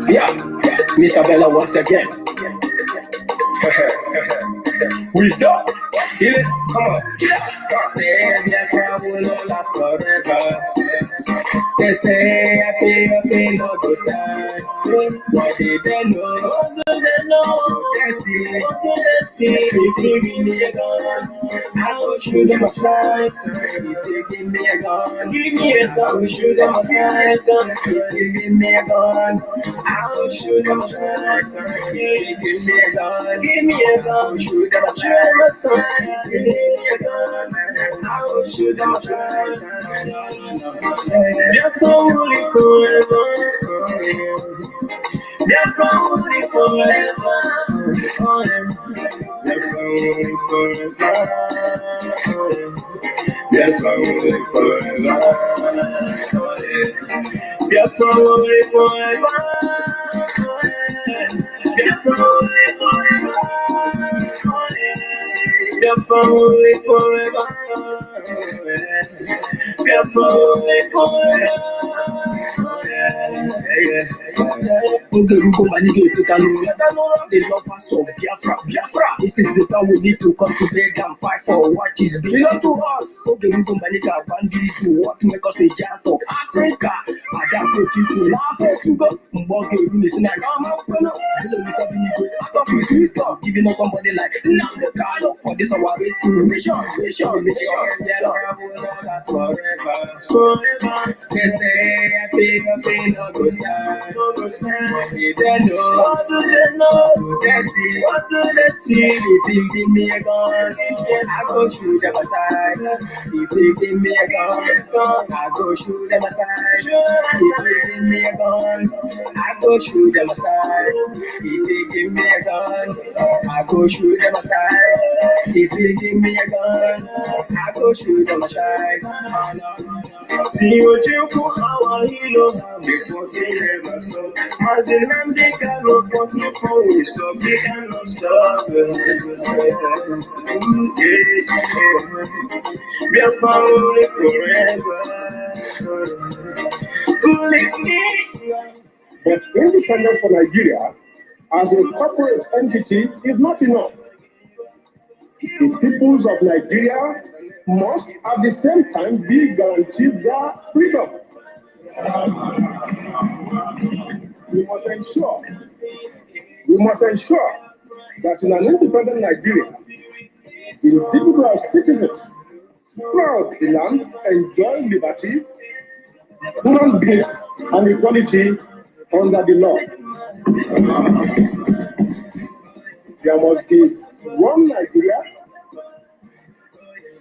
Yeah, Mr. Bella once again. Wisdom, heal it, come on. God said, yeah, crowd will not last forever. They say, I feel up in no go stand. What did they know? What do they know? They see, what do they see? If you give me a gun, I will shoot them aside. If you give me a gun, give me a gun, I will shoot them aside. If you give me a gun, I will shoot them aside. If you give me a gun, give me a gun, I will shoot them aside. Give me a gun, I will shoot them aside. They're only forever. They're only forever. They're only forever. They're only forever. They're only forever. They're only forever. They're only forever. They're only forever. The lovers of Biafra, Biafra. This is the time we need to come together and fight for what is belong to us. Bandits who want to make us a giant of Africa. Adam preaching to laugh at Sugar. Giving us somebody like Carlo for this our rescue mission. Forever. They say I think I feel no go stand. What do they know? What do they know? They see. What do they see? If they give me a gun, I go shoot them aside. If they give me a gun, I go shoot them aside. If they give me a gun, I go shoot them aside. If they give me a gun, I go shoot them aside. If they give me a gun, I go shoot them aside. See what you put our hero before they ever stop. As in them they cannot put me for we stop, they cannot stop. We are only forever. Believe me. But independence for Nigeria as a corporate entity is not enough. The peoples of Nigeria must at the same time be guaranteed their freedom. We must ensure that in an independent Nigeria, the individual citizens throughout the land enjoy liberty, human beings, and equality under the law. There must be one Nigeria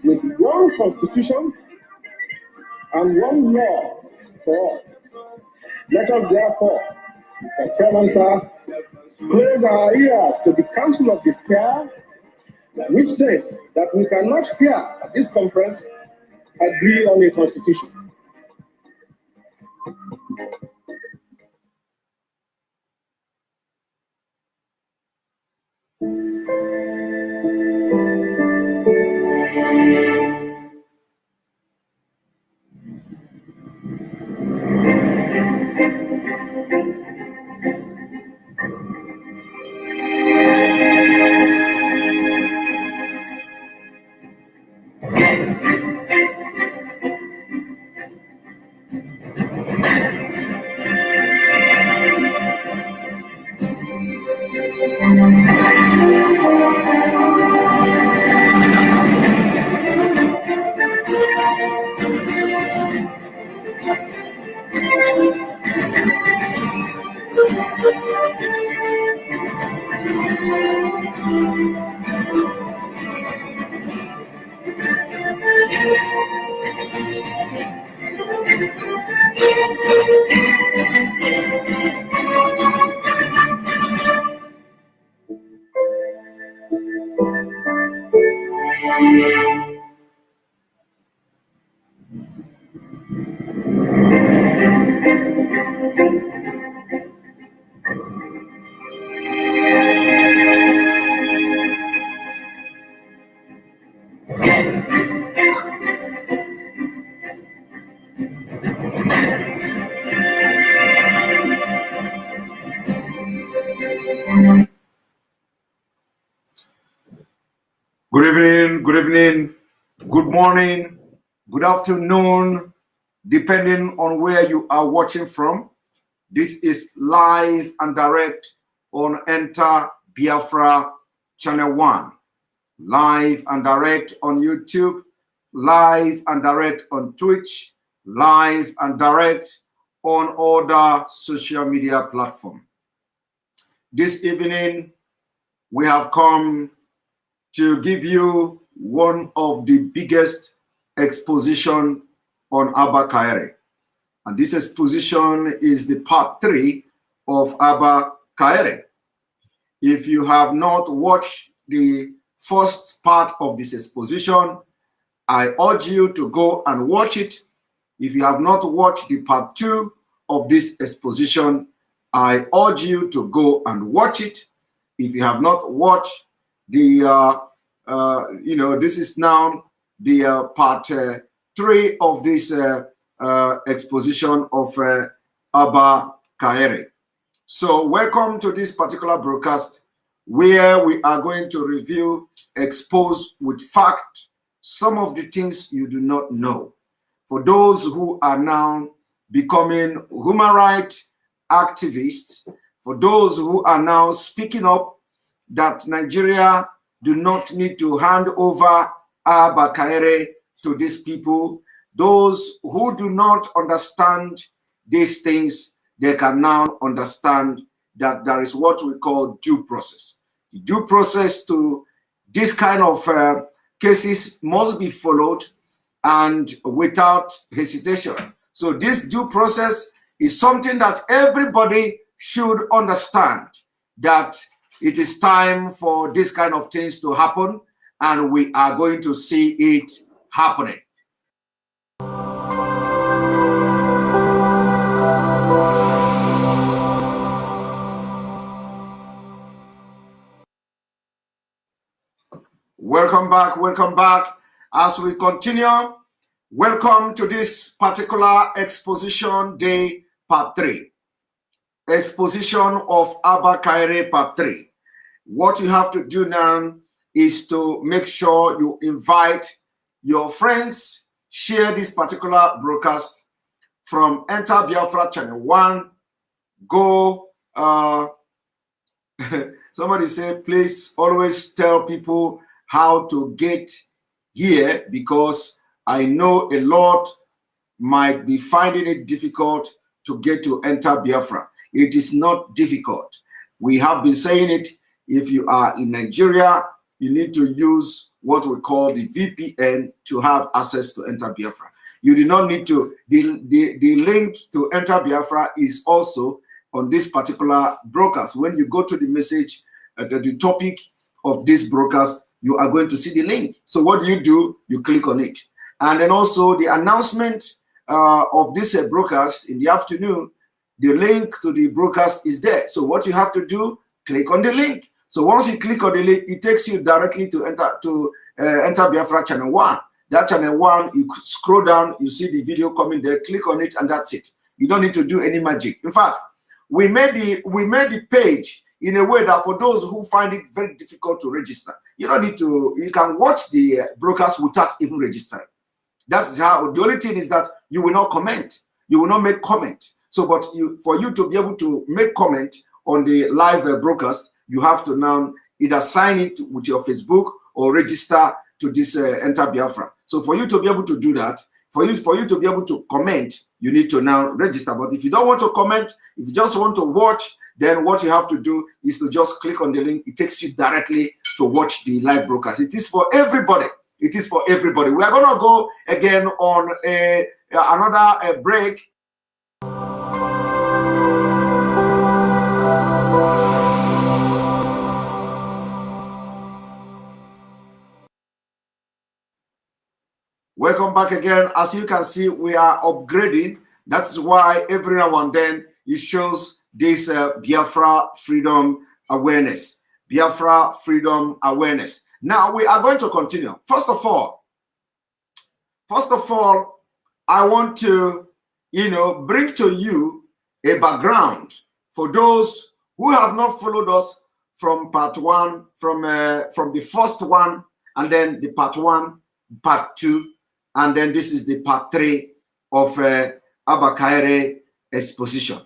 with one constitution and one law for all. Let us therefore, Mr. Chairman, sir, close our ears to the Council of the Fair, which says that we cannot here at this conference agree on a constitution. Good evening, good morning, good afternoon, depending on where you are watching from. This is live and direct on Enter Biafra Channel 1, live and direct on YouTube, live and direct on Twitch, live and direct on other social media platforms. This evening, we have come to give you one of the biggest exposition on Abba Kyari. And this exposition is the part 3 of Abba Kyari. If you have not watched the first part of this exposition, I urge you to go and watch it. If you have not watched the part 2 of this exposition, I urge you to go and watch it. If you have not watched the this is now the part 3 of this exposition of Abba Kyari. So welcome to this particular broadcast where we are going to review, expose with fact some of the things you do not know. For those who are now becoming human rights activists, for those who are now speaking up that Nigeria do not need to hand over Abba Kyari to these people. Those who do not understand these things, they can now understand that there is what we call due process. The due process to this kind of cases must be followed and without hesitation. So this due process is something that everybody should understand, that it is time for this kind of things to happen, and we are going to see it happening. Welcome back, welcome back. As we continue, welcome to this particular exposition day, part 3. Exposition of Abba Kyari, part 3. What you have to do now is to make sure you invite your friends, share this particular broadcast from Enter Biafra Channel 1. Go, somebody say, please always tell people how to get here, because I know a lot might be finding it difficult to get to Enter Biafra. It is not difficult. We have been saying it. If you are in Nigeria, you need to use what we call the VPN to have access to Enter Biafra. You do not need to, the link to Enter Biafra is also on this particular broadcast. When you go to the message, the topic of this broadcast, you are going to see the link. So what do? You click on it. And then also the announcement of this broadcast in the afternoon, the link to the broadcast is there. So what you have to do, click on the link. So once you click on the link, it takes you directly to Enter Biafra Channel 1. That Channel 1, you scroll down, you see the video coming there, click on it, and that's it. You don't need to do any magic. In fact, we made the page in a way that for those who find it very difficult to register, you don't need to, you can watch the broadcast without even registering. That's how, the only thing is that you will not comment. You will not make comment. So, but for you to be able to make comment on the live broadcast, you have to now either sign it with your Facebook or register to this Enter Biafra. So for you to be able to do that, for you to be able to comment, you need to now register. But if you don't want to comment, if you just want to watch, then what you have to do is to just click on the link. It takes you directly to watch the live broadcast. It is for everybody. It is for everybody. We are going to go again on another break. Welcome back again. As you can see, we are upgrading. That's why every now and then it shows this Biafra freedom awareness. Biafra freedom awareness. Now we are going to continue. First of all, I want to, bring to you a background for those who have not followed us from part 1, from the first one, and then the part 1, part 2, and then this is the part 3 of Abba Kyari exposition.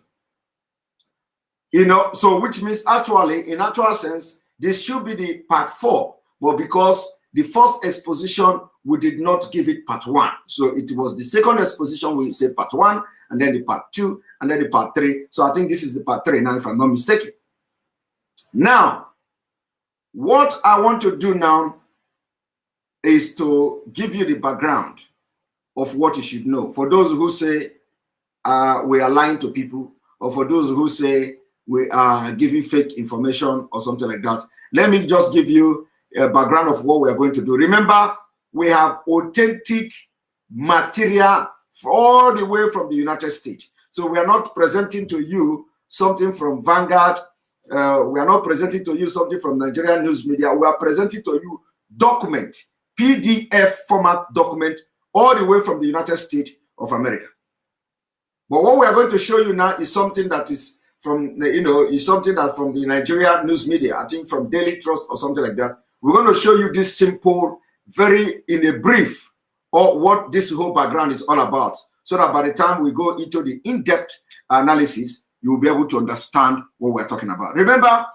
You know, so which means actually, in actual sense, this should be the part 4, but because the first exposition, we did not give it part 1. So it was the second exposition, we say part 1, and then the part 2, and then the part 3. So I think this is the part 3 now, if I'm not mistaken. Now, what I want to do now is to give you the background of what you should know. For those who say we are lying to people, or for those who say we are giving fake information or something like that, let me just give you a background of what we are going to do. Remember, we have authentic material all the way from the United States. So we are not presenting to you something from Vanguard. We are not presenting to you something from Nigerian news media. We are presenting to you document, PDF format document, all the way from the United States of America. But what we are going to show you now is something that is from, is something that from the Nigerian news media, I think from Daily Trust or something like that. We're going to show you this simple, very in a brief, or what this whole background is all about, so that by the time we go into the in-depth analysis, you'll be able to understand what we're talking about. Remember,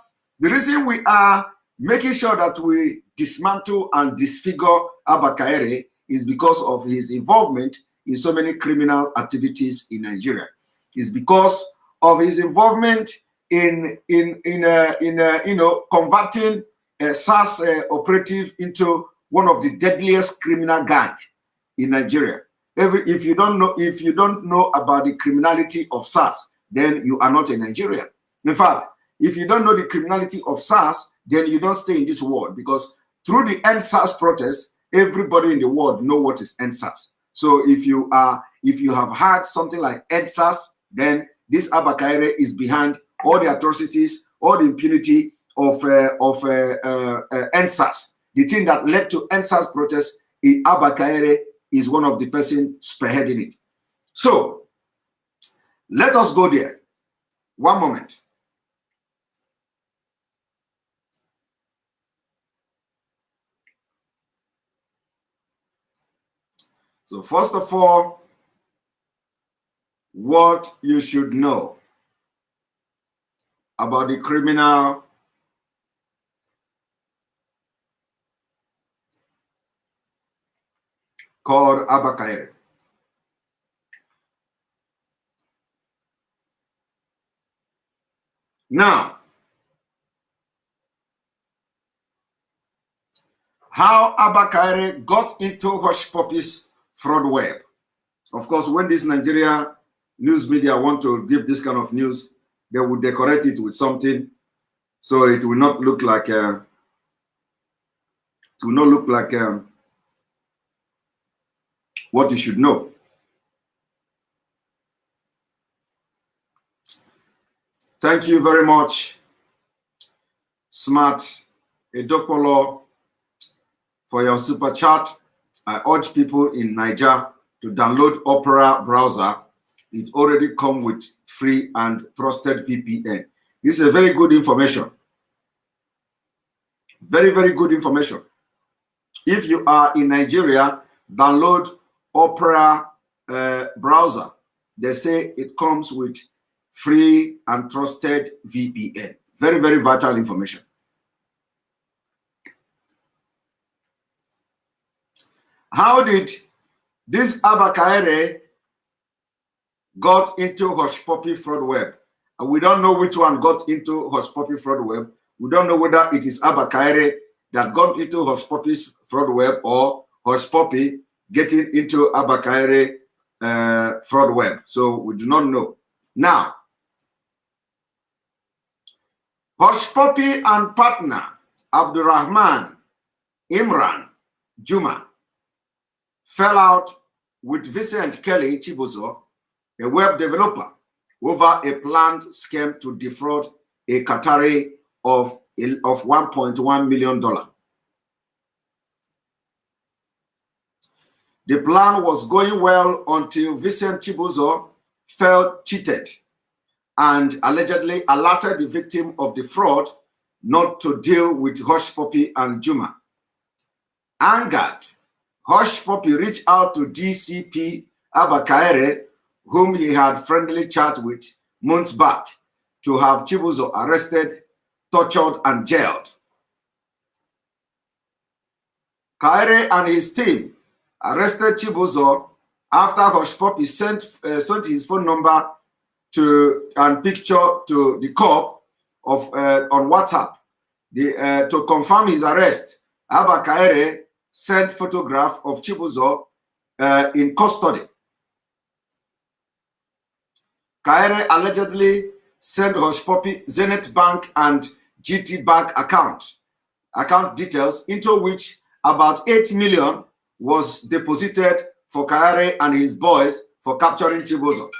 the reason we are making sure that we dismantle and disfigure Abba Kyari is because of his involvement in so many criminal activities in Nigeria. It's because of his involvement in converting a SARS operative into one of the deadliest criminal gang in Nigeria. If you don't know about the criminality of SARS, then you are not a Nigerian. In fact, if you don't know the criminality of SARS, then you don't stay in this world, because through the End SARS protest, everybody in the world know what is End SARS. So if you have had something like End SARS, then this Abba Kyari is behind all the atrocities, all the impunity of End SARS. The thing that led to End SARS protest, Abba Kyari is one of the person spearheading it. So let us go there. One moment. So first of all, what you should know about the criminal called Abba Kyari. Now, how Abba Kyari got into Hush Puppy's fraud web. Of course, when this Nigeria news media want to give this kind of news, they will decorate it with something, so it will not look like what you should know. Thank you very much, Smart Edokolo, for your super chat. I urge people in Niger to download Opera browser. It already comes with free and trusted VPN. This is a very good information. Very, very good information. If you are in Nigeria, download Opera browser. They say it comes with free and trusted VPN. Very, very vital information. How did this Abba Kyari got into Hush Puppy fraud web? And we don't know which one got into Hush Puppy fraud web. We don't know whether it is Abba Kyari that got into Hush Puppy's fraud web, or Hush Puppy getting into Abba Kyari fraud web. So we do not know. Now, Hush Puppy and partner Abdurrahman Imran Juma fell out with Vincent Kelly Chibuzo, a web developer, over a planned scheme to defraud a Qatari of $1.1 million. The plan was going well until Vincent Chibuzo felt cheated and allegedly alerted the victim of the fraud not to deal with Hush Puppy and Juma. Angered, Hush Puppy reached out to DCP Abba Kyari, whom he had friendly chat with months back, to have Chibuzo arrested, tortured, and jailed. Kyari and his team arrested Chibuzo after Hush Puppy sent his phone number and picture to the cop on WhatsApp. To confirm his arrest, Abba Kyari sent photograph of Chibuzo in custody. Kyari allegedly sent Hush Puppy Zenith Bank and GT Bank account details, into which about 8 million was deposited for Kyari and his boys for capturing Chibuzo.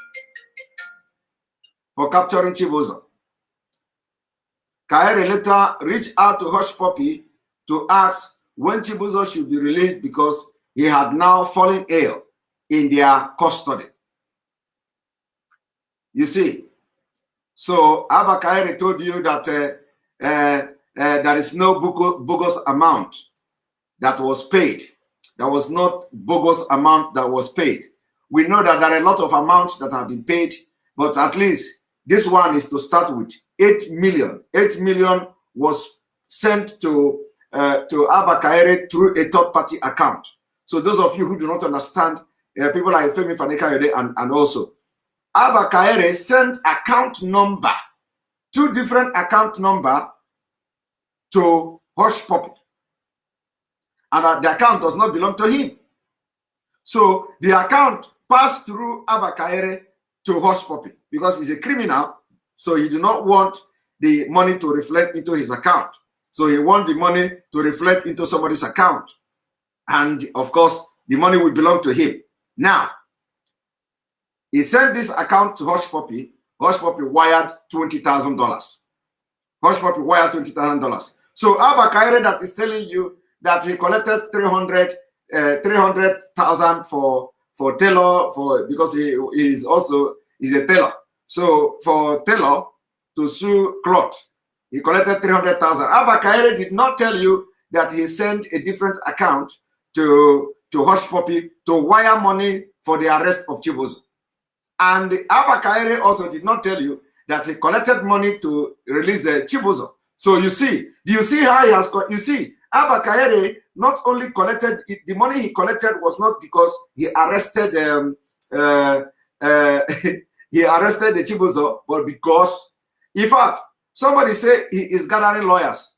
Kyari later reached out to Hush Puppy to ask when Chibuzo should be released because he had now fallen ill in their custody. You see, so Abba Kyari told you that there is no bogus amount that was paid. There was not bogus amount that was paid. We know that there are a lot of amounts that have been paid, but at least this one is to start with 8 million. 8 million was sent to Abba Kyari through a third-party account. So those of you who do not understand, people like Femi Fani-Kayode and also, Abba Kyari sent account number, 2 different account number to Hush Puppy. And the account does not belong to him. So the account passed through Abba Kyari to Hush Puppy because he's a criminal. So he did not want the money to reflect into his account. So he wanted the money to reflect into somebody's account. And of course, the money will belong to him. Now, he sent this account to Hush Puppy. Hush Puppy wired $20,000. Hush Puppy wired $20,000. So Abba Kyari that is telling you that he collected 300,000 for Taylor because he is a tailor. So for Taylor to sue Cloth, he collected 300,000. Abba Kyari did not tell you that he sent a different account to Hush Puppy to wire money for the arrest of Chibuzo. And Abba Kyari also did not tell you that he collected money to release the Chibuzo. So you see, do you see how he has? You see, Abba Kyari not only collected the money he collected was not because he arrested he arrested the Chibuzo, but because, in fact, somebody say he is gathering lawyers.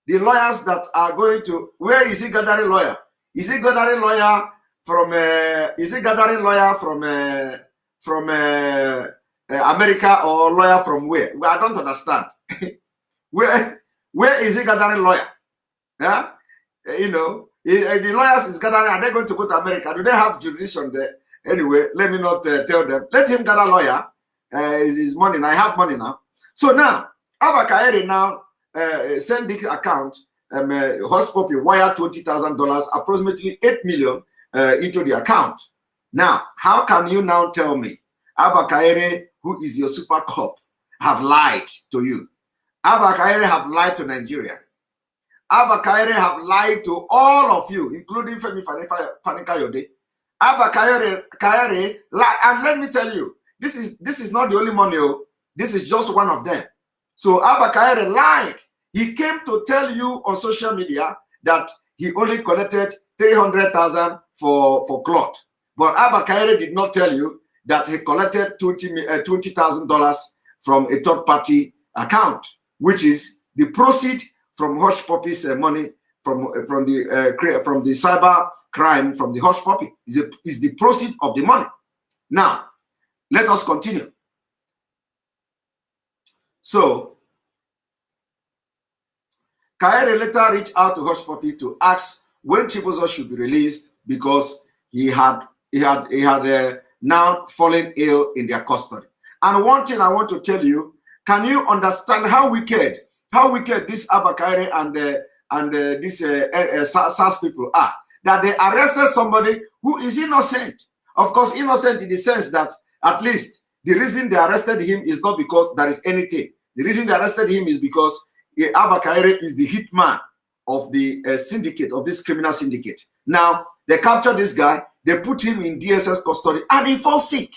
The lawyers that are going to, where is he gathering lawyer? Is he gathering lawyer from? Is he gathering lawyer from America or lawyer from where? Well, I don't understand. Where is he gathering lawyer? Yeah, you know, the lawyers is gathering. Are they going to go to America? Do they have jurisdiction there? Anyway, let me not tell them. Let him gather lawyer. His money. I have money now. So now, Abba Kyari now send the account. Hush Puppy wired $20,000, approximately 8 million into the account. Now, how can you now tell me Abba Kyari, who is your super cop, have lied to you? Abba Kyari have lied to Nigeria. Abba Kyari have lied to all of you, including Femi Fani-Kayode. Abba Kyari lied, and let me tell you, this is not the only money. This is just one of them. So Abba Kyari lied. He came to tell you on social media that he only collected 300,000 for Cloth. But Abba Kyari did not tell you that he collected $20,000 from a third-party account, which is the proceed from Hush Puppy's money from the cyber crime from the Hush Puppy. Is the proceed of the money. Now, let us continue. So, Kyari later reached out to Hush Puppy to ask when Chibuzo should be released because he had now fallen ill in their custody. And one thing I want to tell you, can you understand how wicked this Abba Kyari and these SAS people are? That they arrested somebody who is innocent. Of course, innocent in the sense that at least the reason they arrested him is not because there is anything. The reason they arrested him is because Abba Kyari is the hitman of the syndicate, of this criminal syndicate. Now, they capture this guy, they put him in DSS custody, and he falls sick.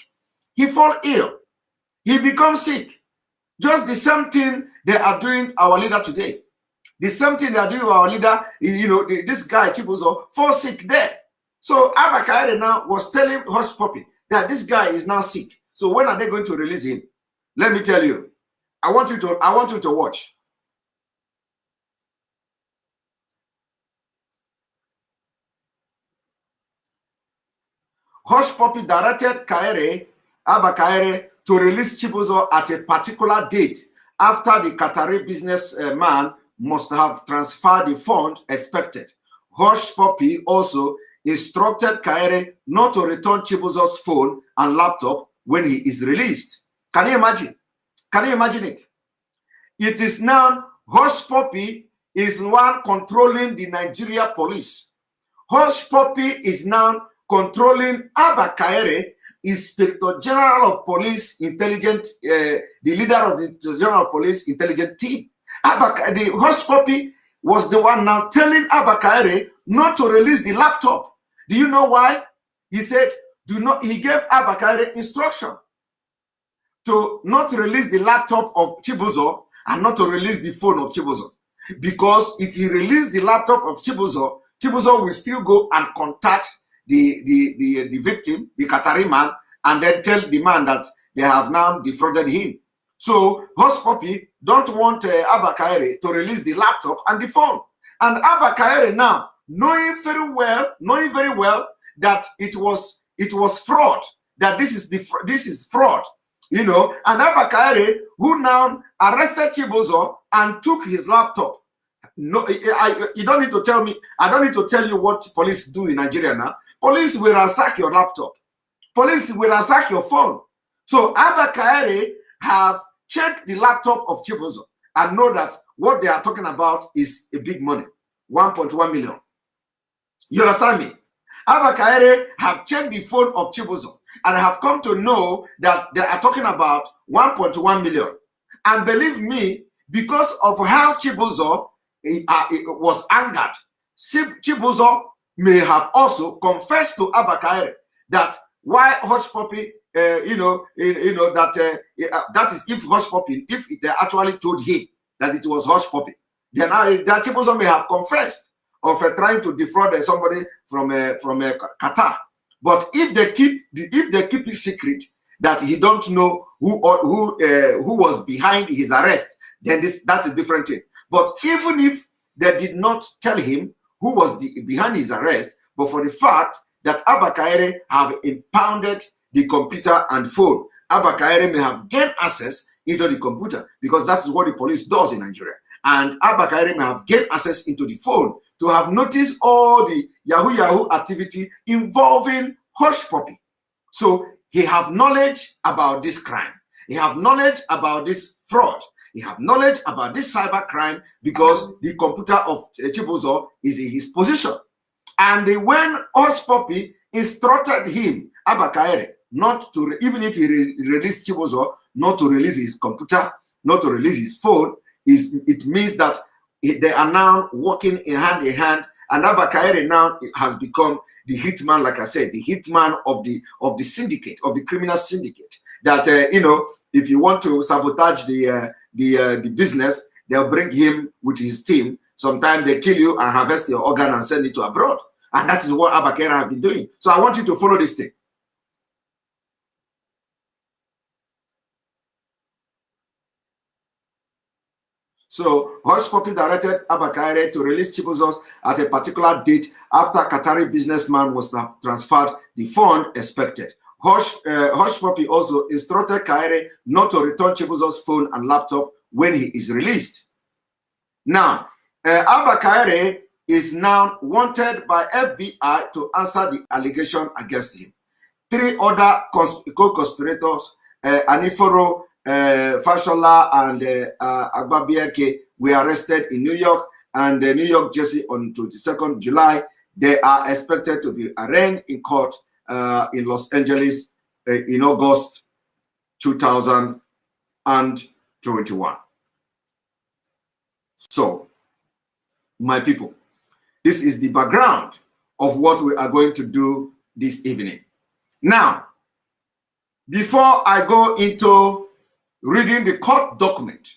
He falls ill. He becomes sick. Just the same thing they are doing our leader today. The same thing they are doing our leader, you know, this guy, Chibuzo, falls sick there. So Abba Kyari now was telling Hush Puppy that this guy is now sick. So when are they going to release him? Let me tell you. I want you to watch. Hush Puppy directed Abba Kyari, to release Chibuzo at a particular date after the Qatari businessman must have transferred the fund expected. Hush Puppy also instructed Kyari not to return Chibuzo's phone and laptop when he is released. Can you imagine? Can you imagine it? It is now Hush Puppy is one controlling the Nigeria police. Hush Puppy is now controlling Abba Kyari, Inspector General of Police Intelligence, the leader of the General Police Intelligence team. The Hush Puppy was the one now telling Abba Kyari not to release the laptop. Do you know why? He said, do not. He gave Abba Kyari instruction to not release the laptop of Chibuzo and not to release the phone of Chibuzo. Because if he released the laptop of Chibuzo, Chibuzo will still go and contact the victim, the Qatari man, and then tell the man that they have now defrauded him. So Hush Puppy don't want Abba Kyari to release the laptop and the phone. And Abba Kyari now, knowing very well that it was fraud, that this is fraud, you know, and Abba Kyari, who now arrested Chibuzo and took his laptop. No, you don't need to tell me. I don't need to tell you what police do in Nigeria now. Police will ransack your laptop. Police will ransack your phone. So Abba Kyari have checked the laptop of Chibuzo and know that what they are talking about is a big money, 1.1 million. You understand me? Abba Kyari have checked the phone of Chibuzo and have come to know that they are talking about 1.1 million. And believe me, because of how Chibuzo was angered, Chibuzo may have also confessed to Abba Kyari that why Hush Puppy, that is if Hush Puppy, if they actually told him that it was Hush Puppy, then that Chibuzo may have confessed of trying to defraud somebody from Qatar. But if they keep it secret that he don't know who was behind his arrest, then that's a different thing. But even if they did not tell him who was behind his arrest, but for the fact that Abba Kyari have impounded the computer and phone, Abba Kyari may have gained access into the computer, because that's what the police does in Nigeria. And Abba Kyari may have gained access into the phone to have noticed all the Yahoo activity involving Hush Puppy. So he have knowledge about this crime. He have knowledge about this fraud. He have knowledge about this cyber crime, because the computer of Chibuzo is in his possession. And when Hush Puppy instructed him, Abba Kyari, not to, even if he released Chibuzo, not to release his computer, not to release his phone, it means that they are now working hand in hand, and Abba Kyari now has become the hitman, like I said, the hitman of the syndicate, of the criminal syndicate. That if you want to sabotage the business, they'll bring him with his team. Sometimes they kill you and harvest your organ and send it to abroad, and that is what Abba Kyari have been doing. So I want you to follow this thing. So Hush Puppy directed Abba Kyari to release Chibuzo at a particular date after Qatari businessman must have transferred the fund expected. Hush Puppy also instructed Kyari not to return Chibuzo's phone and laptop when he is released. Now, Abba Kyari is now wanted by FBI to answer the allegation against him. 3 other co-conspirators, Aniforo, Fashola, and Abba Kyari, were arrested in New York and New York, Jersey on 22nd July. They are expected to be arraigned in court in Los Angeles in August 2021. So my people. This is the background of what we are going to do this evening. Now, before I go into reading the court document,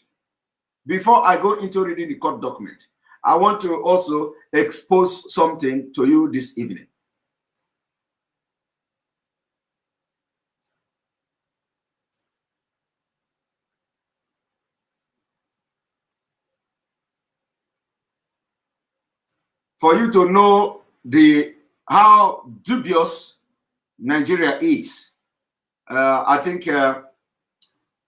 I want to also expose something to you this evening. For you to know how dubious Nigeria is. I think,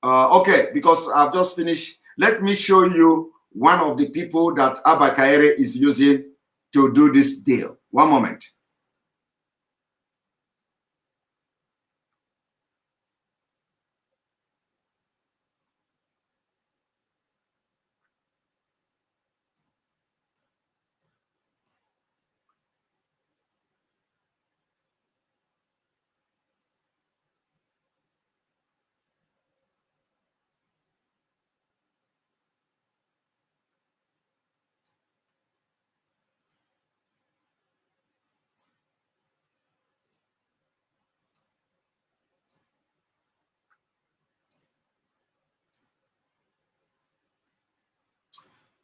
okay, because I've just finished, let me show you one of the people that Abba Kyari is using to do this deal. One moment.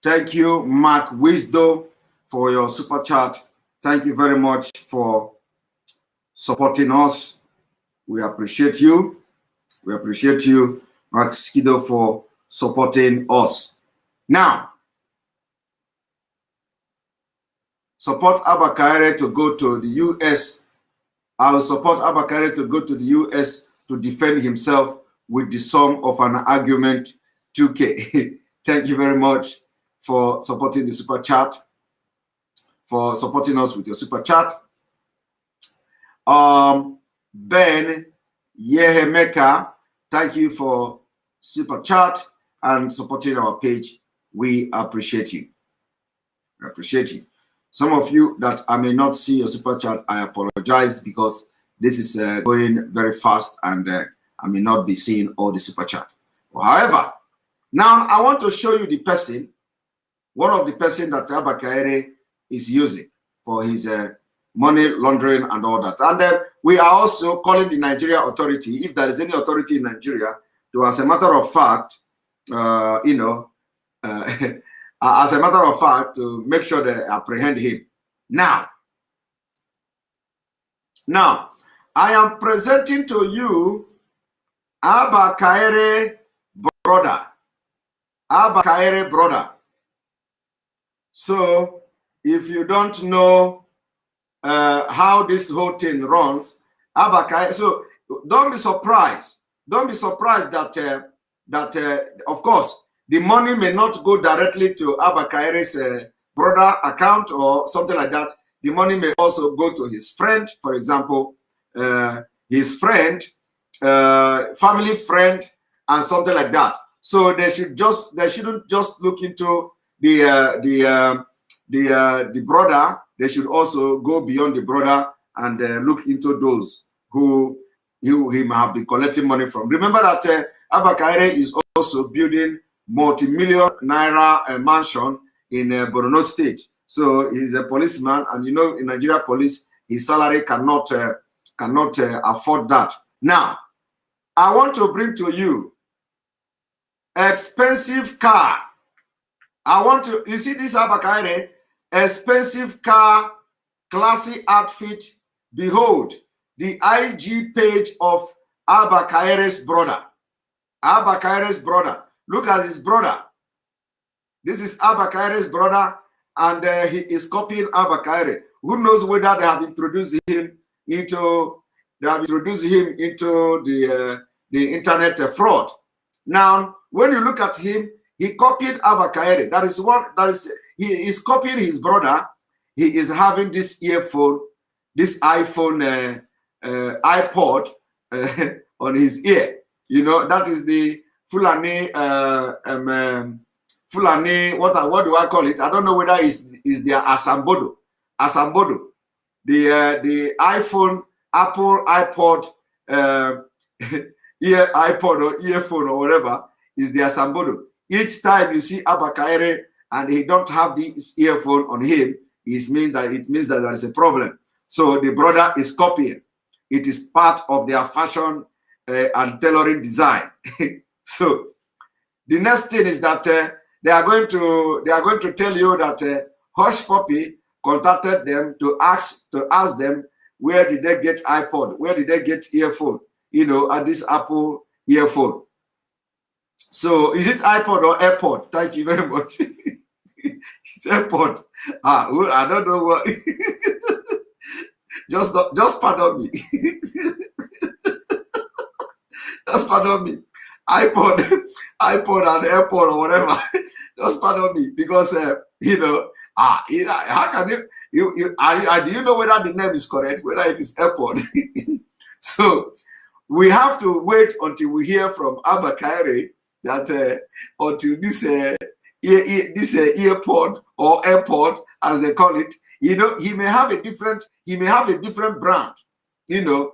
Thank you, Mark Wisdom, for your super chat. Thank you very much for supporting us. We appreciate you. We appreciate you, Mark Skido, for supporting us. Now, support Abba Kyari to go to the US. I will support Abba Kyari to go to the US to defend himself with the sum of an argument 2K. Thank you very much for supporting the super chat, for supporting us with your super chat. Ben Yehemeka, thank you for super chat and supporting our page. We appreciate you. We appreciate you. Some of you that I may not see your super chat, I apologize because this is going very fast and I may not be seeing all the super chat. However, now I want to show you the person, one of the person that Abba Kyari is using for his money laundering and all that. And then we are also calling the Nigeria authority, if there is any authority in Nigeria, to, as a matter of fact, as a matter of fact, to make sure they apprehend him. Now, I am presenting to you Abba Kyari brother. Abba Kyari brother. So, if you don't know how this whole thing runs, Abba Kyari, so don't be surprised. Don't be surprised that of course, the money may not go directly to Abba Kyari's brother account or something like that. The money may also go to his friend, for example, his friend, family friend, and something like that. So they shouldn't just look into the brother. They should also go beyond the brother and look into those who he might have been collecting money from. Remember that Abba Kyari is also building multi-million naira mansion in Borno State. So he's a policeman, and you know, in Nigeria police, his salary cannot afford that. Now, I want to bring to you expensive car. You see this Abba Kyari, expensive car, classy outfit. Behold, the IG page of Abba Kyari's brother. Abba Kyari's brother. Look at his brother. This is Abba Kyari's brother, and he is copying Abba Kyari. Who knows whether they have introduced him into the internet fraud. Now, when you look at him, he copied Abba Kyari. He is copying his brother. He is having this earphone, this iPhone, iPod on his ear. You know, that is the Fulani, what do I call it? I don't know whether it's their Asambodo. The iPhone, Apple, iPod, iPod or earphone or whatever is their Asambodo. Each time you see Abba Kyari and he don't have this earphone on him, it means that there is a problem. So the brother is copying. It is part of their fashion and tailoring design. So the next thing is that they are going to tell you that Hush Puppy contacted them to ask them where did they get iPod, where did they get earphone, at this Apple earphone. So is it iPod or AirPod? Thank you very much. It's AirPod. I don't know what. just pardon me. Just pardon me. iPod and AirPod or whatever. Just pardon me, because how can do you know whether the name is correct, whether it is AirPod? So we have to wait until we hear from Abba Kyari that until this earpod or AirPod, as they call it, he may have a different brand. You're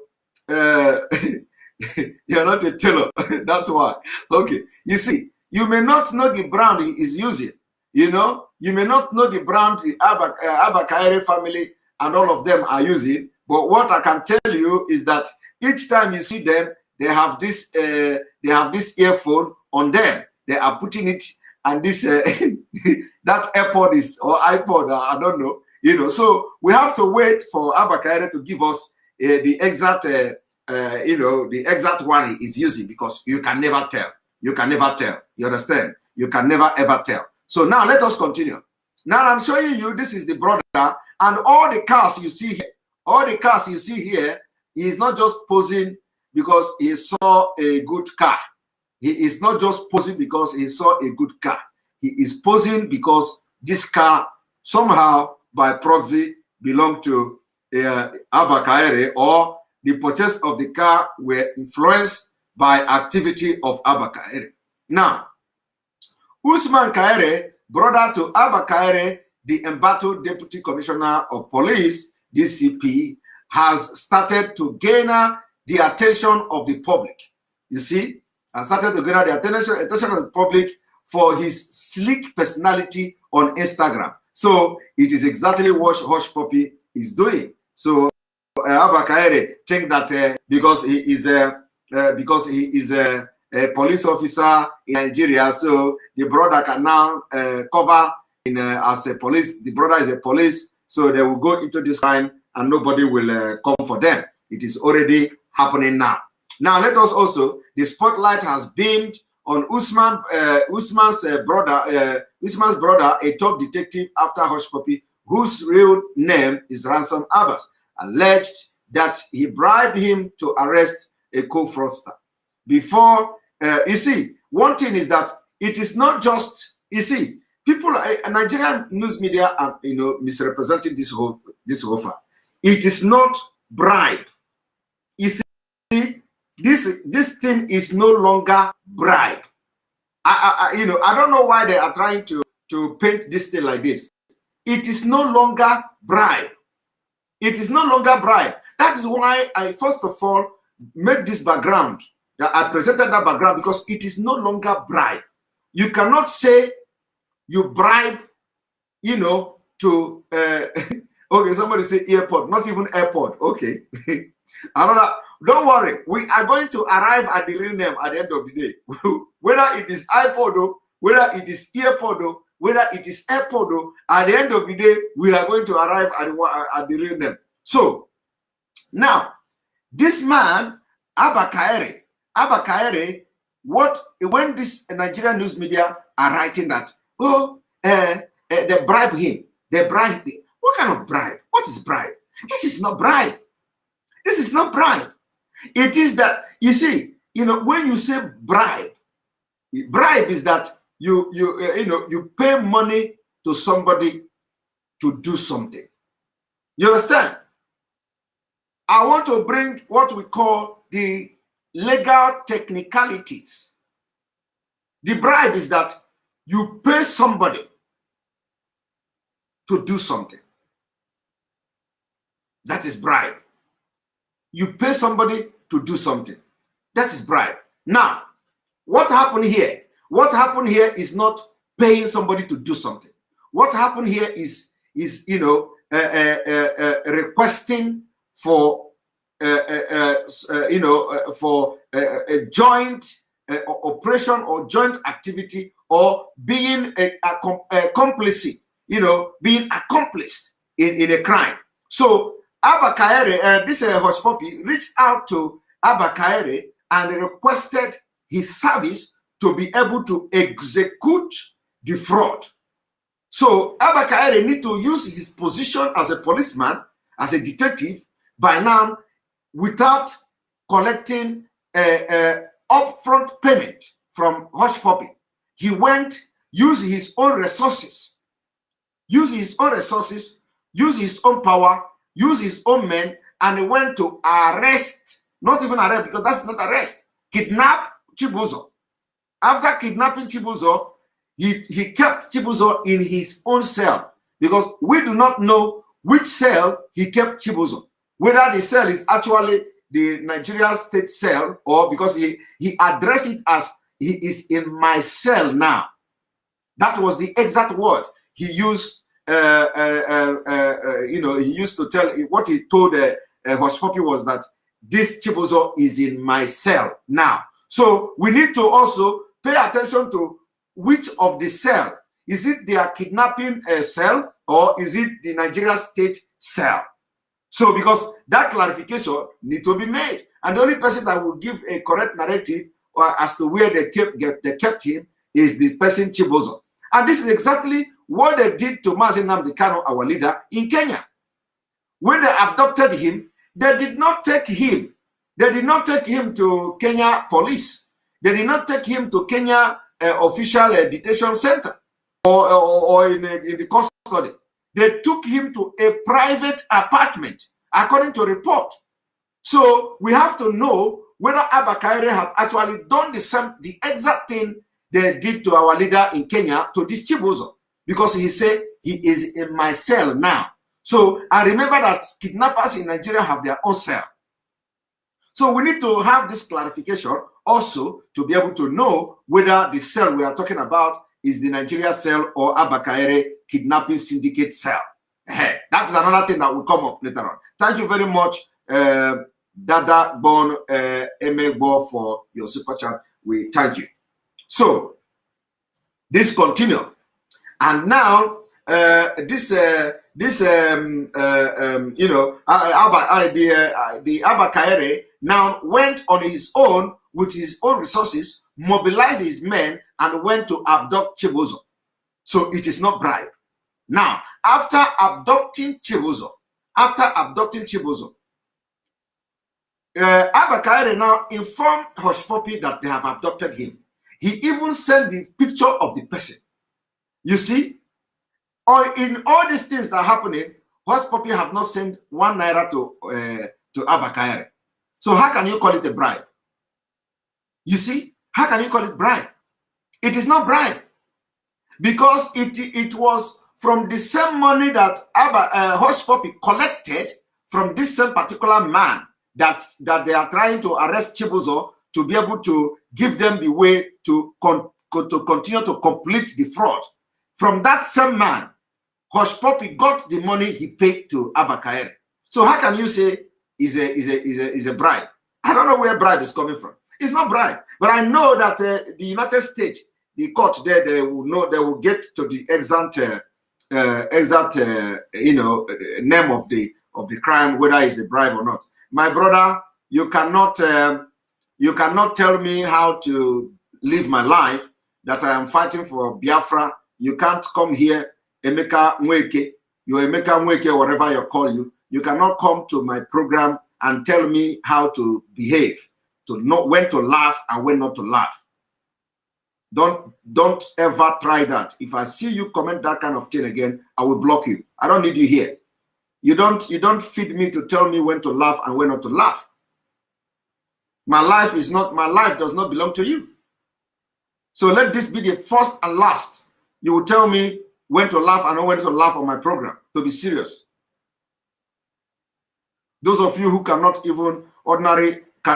not a tailor. That's why. Okay. You see, you may not know the brand he is using. You may not know the brand the Abba Kyari family and all of them are using. But what I can tell you is that each time you see them, they have this earphone on them. They are putting it, and this that AirPod is, or iPod, I don't know. So we have to wait for Abba Kyari to give us the exact the exact one he is using, because you can never tell. You can never tell. You understand? You can never ever tell. So now let us continue. Now I'm showing you, this is the brother, and all the cars you see here, he is not just posing because he saw a good car. He is not just posing because he saw a good car. He is posing because this car somehow by proxy belonged to Abba Kyari, or the purchase of the car were influenced by activity of Abba Kyari. Now, Usman Kyari, brother to Abba Kyari, the embattled Deputy Commissioner of Police, DCP, has started to gain the attention of the public. You see, has started to gain the attention of the public for his sleek personality on Instagram. So it is exactly what Hush Puppy is doing. So Abba Kyari think that because he is a police officer in Nigeria, so the brother can now cover as a police. The brother is a police, so they will go into this crime and nobody will come for them. It is already happening now. Now let us also, the spotlight has beamed on Usman's brother, a top detective after Hush Puppy, whose real name is Ransom Abbas, alleged that he bribed him to arrest a co-fraudster. Before, you see, one thing is that it is not just, you see, people, Nigerian news media are, misrepresenting this whole offer. It is not bribe. You see, this thing is no longer bribe. I don't know why they are trying to paint this thing like this. It is no longer bribe. It is no longer bribe. That is why I first of all made this background. I presented that background because it is no longer bribe. You cannot say you bribe, to okay, somebody say airport, not even airport. Okay. Another, don't worry, we are going to arrive at the real name at the end of the day. Whether it is iPod, whether it is earpod, whether it is AirPod, at the end of the day, we are going to arrive at the real name. So now, this man, Abba Kyari, when this Nigerian news media are writing that, they bribe him, What kind of bribe? What is bribe? This is not bribe. This is not bribe. It is that, you see, when you say bribe is that you pay money to somebody to do something. You understand? I want to bring what we call the legal technicalities. The bribe is that you pay somebody to do something. That is bribe. You pay somebody to do something. That is bribe. Now, what happened here? What happened here is not paying somebody to do something. What happened here is requesting for for a joint operation or joint activity, or being a complicit, being accomplice in a crime. So Abba Kyari, this Hush Puppy, reached out to Abba Kyari and requested his service to be able to execute the fraud. So Abba Kyari need to use his position as a policeman, as a detective, by now, without collecting upfront payment from Hush Puppy. He went, use his own resources, use his own power, use his own men, and he went to arrest, not even arrest, because that's not arrest, kidnap Chibuzo. After kidnapping Chibuzo, he kept Chibuzo in his own cell, because we do not know which cell he kept Chibuzo, whether the cell is actually the Nigeria state cell, or because he addressed it as he is in my cell now. That was the exact word he used. He used to tell, what he told Hush Puppy was that this Chibuzo is in my cell now. So we need to also pay attention to which of the cell. Is it their kidnapping cell, or is it the Nigeria state cell? So because that clarification needs to be made, and the only person that will give a correct narrative as to where they kept him is the person Chibuzo. And this is exactly what they did to Mazi Nnamdi Kanu, our leader, in Kenya. When they abducted him, they did not take him. They did not take him to Kenya police. They did not take him to Kenya official detention center or in the custody. They took him to a private apartment, according to report. So we have to know whether Abba Kyari have actually done the exact thing they did to our leader in Kenya, to this Chibuzo, because he said he is in my cell now. So I remember that kidnappers in Nigeria have their own cell. So we need to have this clarification also to be able to know whether the cell we are talking about is the Nigeria cell or Abba Kyari kidnapping syndicate cell. That is another thing that will come up later on. Thank you very much, Dada Bon Emegbo, for your super chat. We thank you. So this continue, and now the Abba Kyari now went on his own with his own resources, mobilized his men, and went to abduct Chibuzo. So it is not bribe. Now, after abducting Chibuzo, Abba Kyari now informed Hush Puppy that they have abducted him. He even sent the picture of the person. You see, in all these things that are happening, Hush Puppy have not sent 1 naira to Abba Kyari. So how can you call it a bribe? You see, how can you call it bribe? It is not bribe, because it was from the same money that Hush Puppy collected from this same particular man that they are trying to arrest Chibuzo to be able to give them the way to continue to complete the fraud. From that same man, Hush Puppy got the money he paid to Abba Kyari. So how can you say is a bribe? I don't know where bribe is coming from. It's not bribe, but I know that the United States, the court there, they will get to the exact name of the crime, whether it's a bribe or not. My brother, you cannot tell me how to live my life, that I am fighting for Biafra. You can't come here, Emeka Nweke, Emeka Nweke, whatever you call you. You cannot come to my program and tell me how to behave, to know when to laugh and when not to laugh. Don't ever try that. If I see you comment that kind of thing again, I will block you. I don't need you here. You don't feed me to tell me when to laugh and when not to laugh. My life does not belong to you. So let this be the first and last. You will tell me when to laugh and when to laugh on my program. To be serious. Those of you who cannot even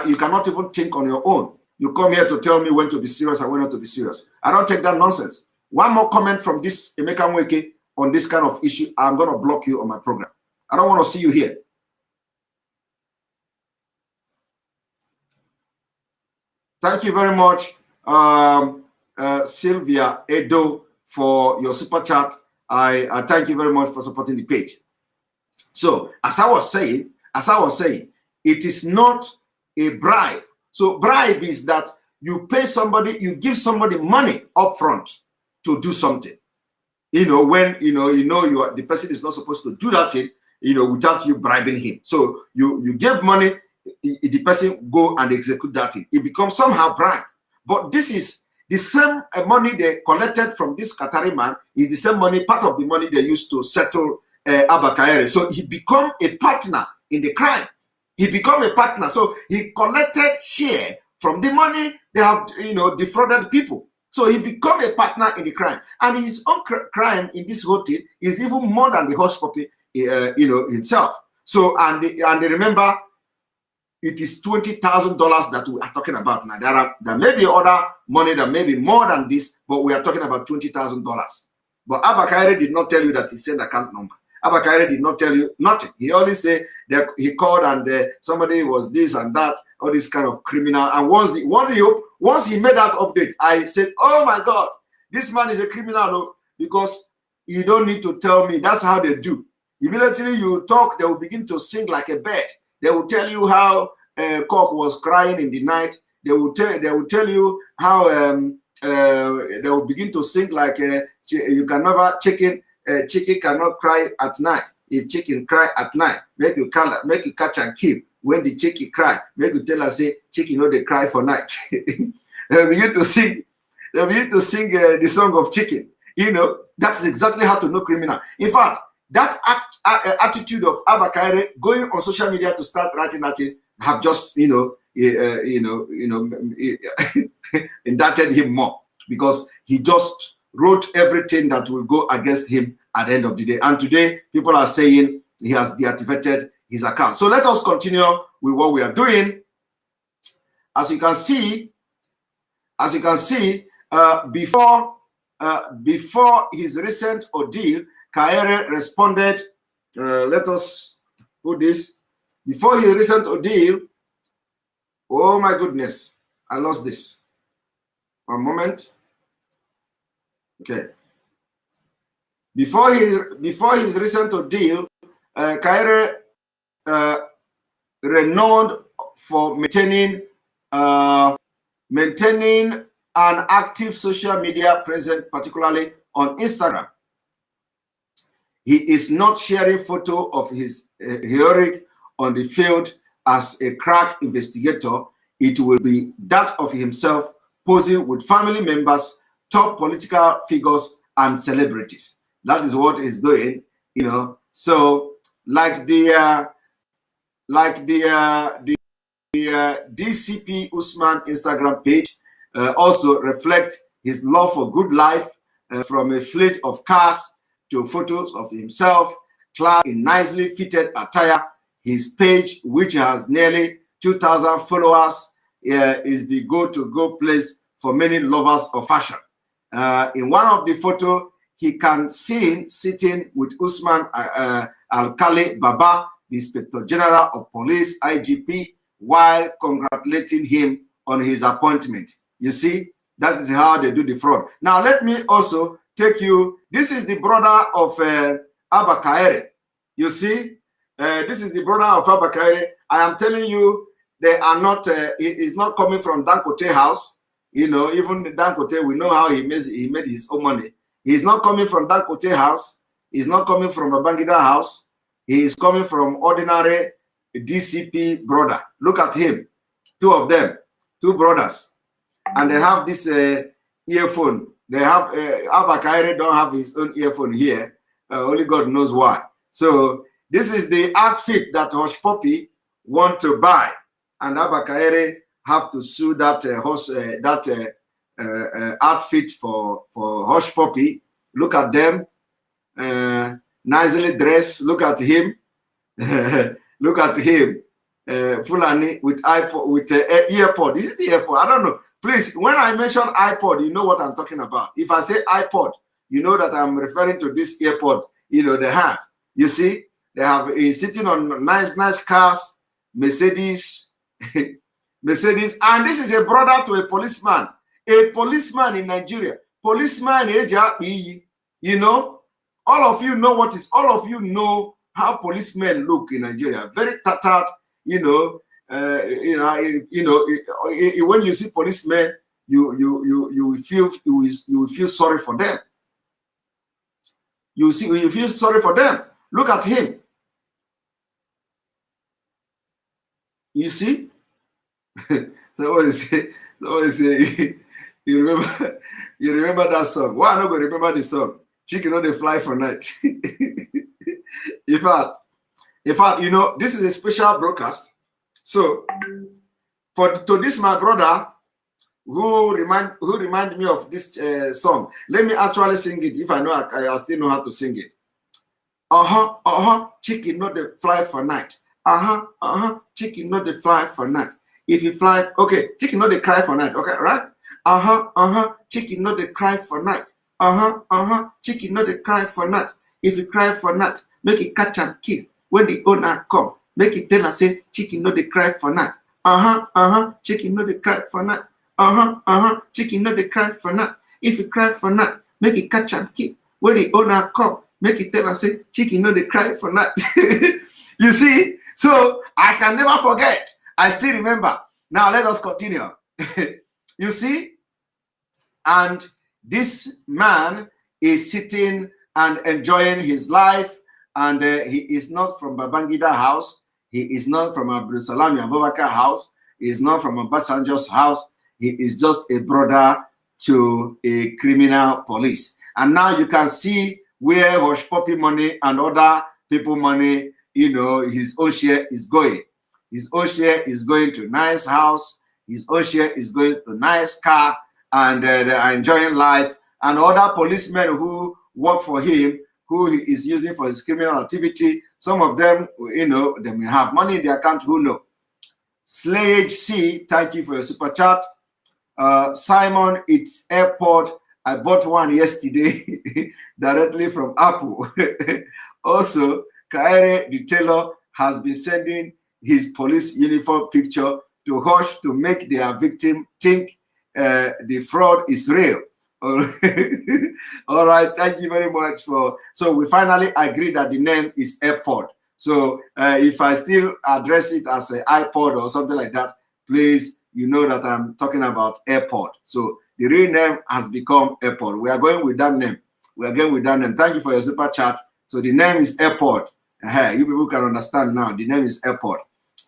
you cannot even think on your own. You come here to tell me when to be serious and when not to be serious. I don't take that nonsense. one more comment from this Emeka Nweke on this kind of issue, I'm going to block you on my program. I don't want to see you here. Thank you very much, Sylvia Edo, for your super chat. I thank you very much for supporting the page. So, as I was saying, it is not a bribe. So, bribe is that you pay somebody, you give somebody money upfront to do something. You know, when you are, the person is not supposed to do that thing, without you bribing him. So you give money, the person go and execute that thing. It becomes somehow bribe. But this is the same money they collected from this Qatari man is the same money, part of the money they used to settle Abba Kyari. So he become a partner in the crime. He become a partner. So he collected share from the money they have, defrauded people. So he become a partner in the crime. And his own crime in this whole thing is even more than the hush puppy, himself. So, and remember, it is $20,000 that we are talking about now. There may be other money that may be more than this, but we are talking about $20,000. But Abba Kyari did not tell you that he sent account number. Abba Kyari did not tell you nothing. He only said that he called and somebody was this and that, all this kind of criminal. And once he made that update, I said, oh my God, this man is a criminal, because you don't need to tell me. That's how they do. Immediately you talk, they will begin to sing like a bird. They will tell you how cock was crying in the night. They will tell you how they will begin to sing like you can never chicken cannot cry at night. If chicken cry at night, make you catch and kill. When the chicken cry, make you tell us say chicken they cry for night. They begin to sing. They begin to sing the song of chicken. That's exactly how to know criminal. In fact, that attitude of Abba Kyari going on social media to start writing that thing have just indicted him more, because he just wrote everything that will go against him at the end of the day. And today, people are saying he has deactivated his account. So let us continue with what we are doing. As you can see, before his recent ordeal, Kyari responded. Let us put this. Before his recent ordeal, oh my goodness, I lost this. One moment. Okay. Before his recent ordeal, Kyari renowned for maintaining an active social media presence, particularly on Instagram. He is not sharing photo of his heroic on the field as a crack investigator. It will be that of himself posing with family members, top political figures, and celebrities. That is what he's doing, So, like the DCP Usman Instagram page also reflect his love for good life, from a fleet of cars to photos of himself clad in nicely fitted attire. His page, which has nearly 2,000 followers, is the go-to-go place for many lovers of fashion. In one of the photos, he can see sitting with Usman Al-Khali Baba, the Inspector General of Police, IGP, while congratulating him on his appointment. You see, that is how they do the fraud. Now, let me also take you. This is the brother of Abba Kyari. You see, this is the brother of Abba Kyari. I am telling you, they are not. It's not coming from Dangote house. Even Dangote, we know how he made his own money. He's not coming from Dangote house. He's not coming from a Babangida house. He is coming from ordinary DCP brother. Look at him. Two of them, two brothers. And they have this earphone. They have, Abba Kyari don't have his own earphone here. Only God knows why. So this is the outfit that Hush Puppy want to buy. And Abba Kyari have to sue that outfit for Hush Puppy. Look at them, nicely dressed. Look at him. Look at him, Fulani with iPod, with earpod. Is it the earpod? I don't know. Please, when I mention iPod, you know what I'm talking about. If I say iPod, you know that I'm referring to this earpod, you know, they have. You see, they have sitting on nice cars, Mercedes, Mercedes, and this is a brother to a policeman in Nigeria. Policeman, you know, all of you know all of you know how policemen look in Nigeria. Very tattered, you know. When you see policemen, you will feel sorry for them. You feel sorry for them. Look at him. You see? Somebody say, you remember that song. Why not going to remember the song? Chicken on the fly for night. In fact, you know, this is a special broadcast. So to this my brother who remind me of this song, let me actually sing it. If I know I still know how to sing it. Chicken not the fly for night. Chicken not the fly for night. If you fly, okay, chicken not the cry for night. Okay, right? Chicken not the cry for night. Chicken not the cry for night. If you cry for night, make it catch and kill. When the owner come, make it tell and say, chicken not the cry for night. Chicken not the cry for night. Chicken not the cry for night. If you cry for night, make it catch and kill. When the owner come, make it tell and say, chicken not the cry for night. You see, so I can never forget. I still remember. Now let us continue. You see, and this man is sitting and enjoying his life, and he is not from Babangida house. He is not from Abdul Salami Abubakar house. He is not from Obasanjo's house. He is just a brother to a criminal police. And now you can see where Hush Puppy money and other people money, you know, his own share is going. His own share is going to nice house. His own share is going to nice car, and they are enjoying life. And other policemen who work for him, who he is using for his criminal activity, some of them, you know, they may have money in their account, who know. Slayage C, thank you for your super chat. Simon, it's airport. I bought one yesterday directly from Apple. Also, Kyari, the tailor, has been sending his police uniform picture to Hush to make their victim think the fraud is real. All right, thank you very much for. So we finally agree that the name is Airport. So if I still address it as an iPod or something like that, please, you know that I'm talking about Airport. So the real name has become Airport. We are going with that name. We are going with that name. Thank you for your super chat. So the name is Airport. You people can understand now. The name is Airport.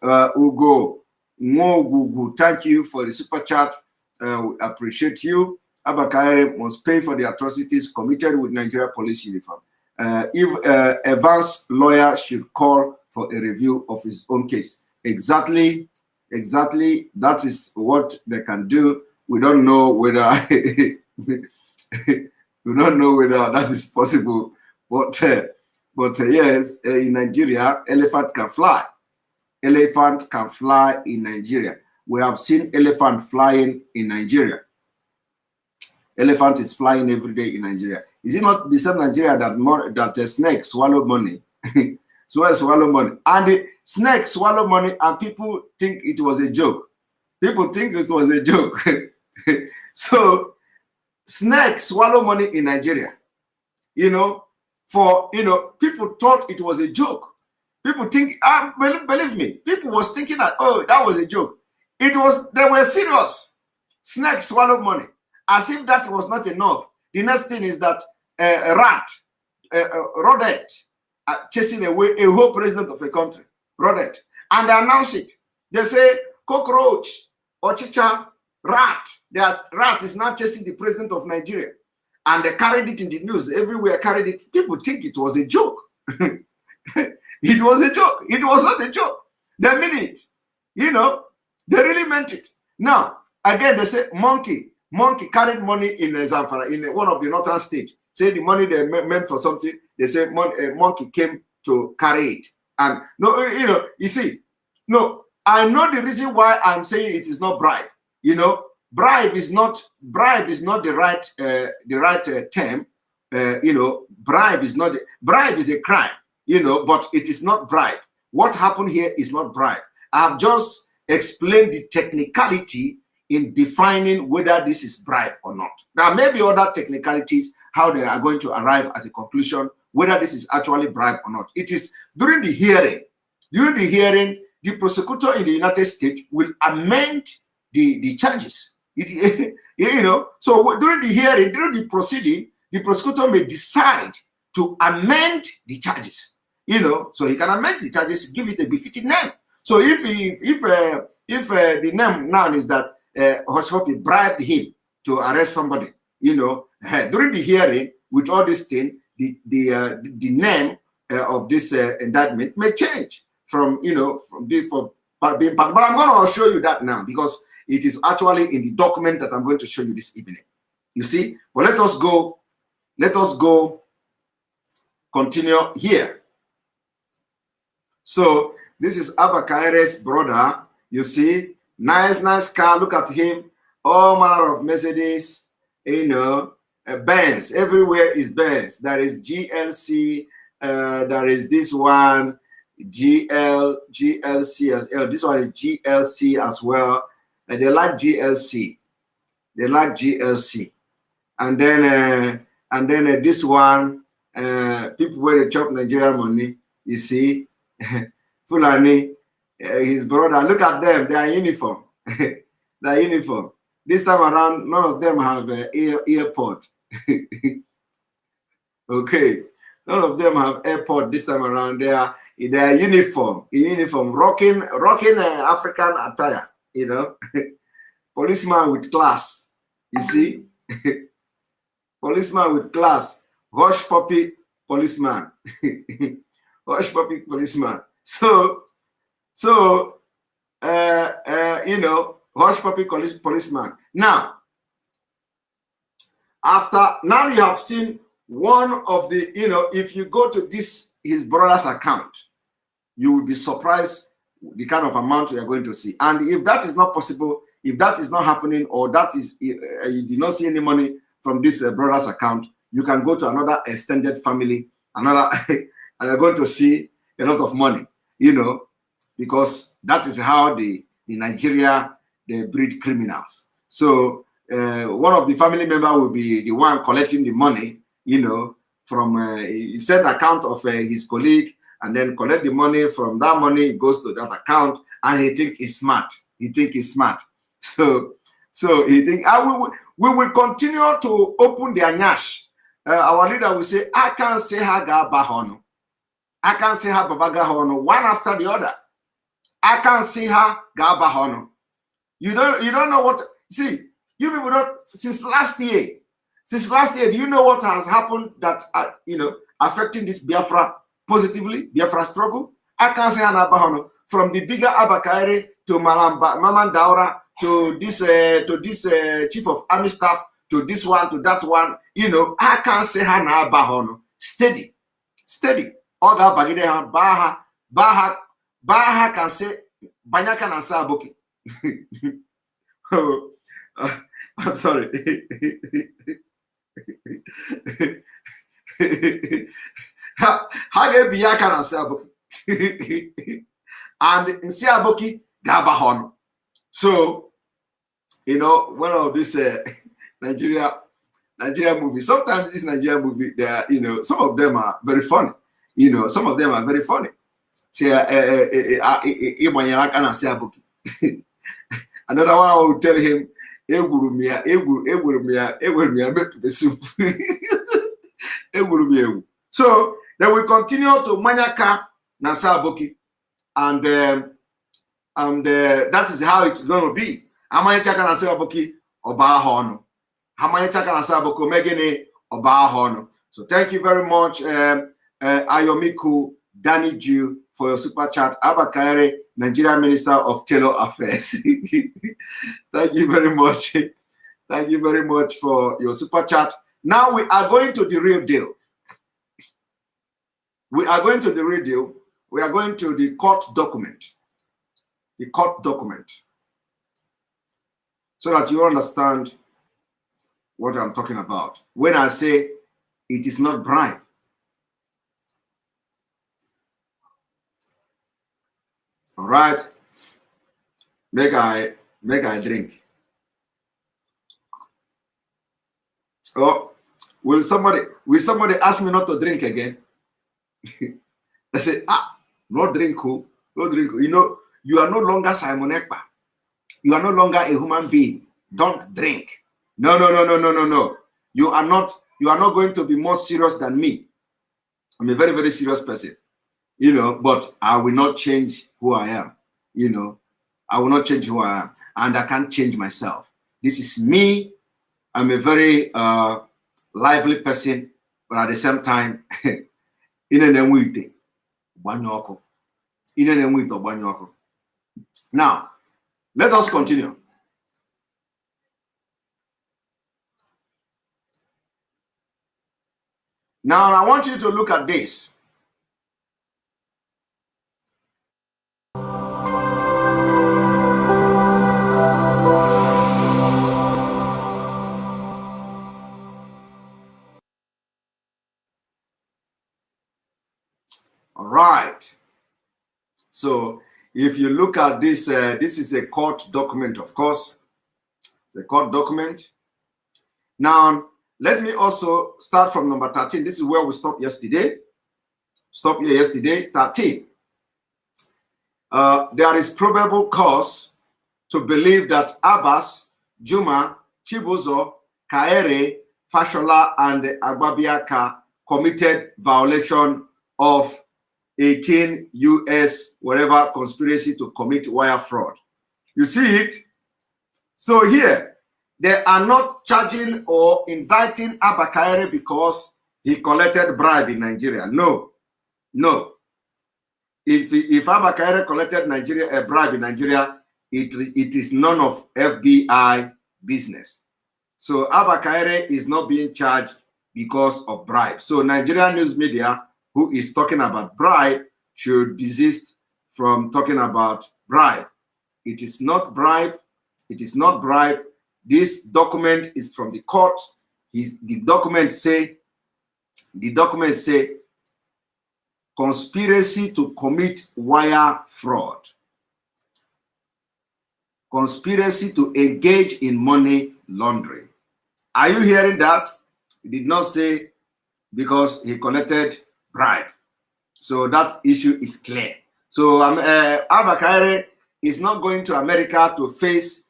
Ugo Ngugu, thank you for the super chat. We appreciate you. Abba Kyari must pay for the atrocities committed with Nigeria police uniform. If Evans' lawyer should call for a review of his own case. Exactly. That is what they can do. We don't know whether we don't know whether that is possible. But yes, in Nigeria, elephant can fly. Elephant can fly in Nigeria. We have seen elephant flying in Nigeria. Elephant is flying every day in Nigeria. Is it not the same Nigeria that the snake swallow money? swallow money. And the snake swallow money, and people think it was a joke. People think it was a joke. So snake swallow money in Nigeria. You know, people thought it was a joke. People think, believe me, people was thinking that, oh, that was a joke. It was, they were serious. Snakes swallow money. As if that was not enough. The next thing is that a rat, rodent, chasing away a whole president of a country, rodent. And they announce it. They say, cockroach, or chicha, rat. That rat is now chasing the president of Nigeria. And they carried it in the news. Everywhere carried it. People think it was a joke. It was a joke. It was not a joke. They mean it. You know, they really meant it. Now, again, they say monkey carried money in Zamfara, in one of the northern states. Say the money they meant for something. They say monkey came to carry it. And no, you know, you see, no, I know the reason why I'm saying it is not bribe. You know, bribe is not the right term. Bribe is not bribe is a crime, but it is not bribe. What happened here is not bribe. I have just explained the technicality in defining whether this is bribe or not. There may be other technicalities how they are going to arrive at a conclusion whether this is actually bribe or not. It is during the hearing. During the hearing, the prosecutor in the United States will amend the charges. So during the hearing, during the proceeding, the prosecutor may decide to amend the charges. So he can amend the charges, give it a befitting name. So if the name now is that Hush Puppy bribed him to arrest somebody, during the hearing with all this thing, the name of this indictment may change from being part. But I'm going to show you that now because it is actually in the document that I'm going to show you this evening. You see? Well, let us go. Continue here. So this is Abba Kyari's brother. You see, nice car. Look at him. All manner of Mercedes. Benz. Everywhere is Benz. There is GLC. There is this one. GLC as well. This one is GLC as well. They like GLC. They like GLC. And then this one, people where they chop Nigerian money, you see, Fulani, his brother, look at them, they are uniform. They are uniform. This time around, none of them have earpod. Okay, none of them have airpod this time around. They are uniform, rocking African attire, Policeman with class, you see. Policeman with class, Hush Puppy policeman. Hush Puppy policeman. So Hush Puppy policeman. Now you have seen one of the, if you go to his brother's account, you will be surprised the kind of amount you are going to see. And if that is not possible, if that is not happening, or that is you did not see any money from this brother's account, you can go to another extended family, and you're going to see a lot of money, because that is how the Nigeria, they breed criminals. So one of the family member will be the one collecting the money, from he send account of his colleague, and then collect the money. From that money, it goes to that account, and he think he's smart. So he think, we will continue to open their nyash. Our leader will say, I can't say Haga Bahono. I can't say her Babaga one after the other. I can't see her Gabahono. You don't know what. See, you people don't. Since last year, do you know what has happened that affecting this Biafra positively, Biafra struggle? I can't say her Bahono. From the bigger Abba Kyari to Maman Daura to this chief of army staff to this one to that one, I can't say her Bahono. Steady. Oga bagide ha baha can say banyaka na saboki. Oh, I'm sorry. Hage biyaka na saboki. And in saboki gabahon. So, one of this Nigeria movie. Sometimes this Nigeria movie, they are, some of them are very funny. Some of them are very funny. Another one I will tell him, so then we continue to Manyaka Nasaboki, and that is how it's going to be. Amanyaka Nasaboki Obahono. Amanyaka Nasaboko Megene Obahono. So thank you very much. Ayomiku Danny Jew for your super chat. Abba Kyari, Nigerian Minister of Tailor Affairs. Thank you very much. Thank you very much for your super chat. Now we are going to the real deal. We are going to the real deal. We are going to the court document. The court document. so that you understand what I'm talking about when I say it is not bribe. All right, make I drink. Oh, will somebody ask me not to drink again? They say, no drink, no drink. You know, you are no longer Simon Ekpa. You are no longer a human being. Don't drink. No. You are not going to be more serious than me. I'm a very, very serious person. You know, but I will not change who I am. You know, I will not change who I am. And I can't change myself. This is me. I'm a very lively person, but at the same time, now, let us continue. Now, I want you to look at this. All right. So if you look at this, this is a court document, of course. The court document. Now, let me also start from number 13. This is where we stopped yesterday. Stop here yesterday. 13. There is probable cause to believe that Abbas, Juma, Chibuzo, Kyari, Fashola, and Agbabiaka committed violation of 18 U.S. whatever conspiracy to commit wire fraud. You see it? So here, they are not charging or indicting Abba Kyari because he collected bribe in Nigeria. No. If Abba Kyari collected a bribe in Nigeria, it is none of FBI business. So Abba Kyari is not being charged because of bribe. So Nigerian news media who is talking about bribe should desist from talking about bribe. It is not bribe. It is not bribe. This document is from the court. The document say conspiracy to commit wire fraud. Conspiracy to engage in money laundering. Are you hearing that? It did not say because he collected bribe. So that issue is clear. So Abba Kyari is not going to America to face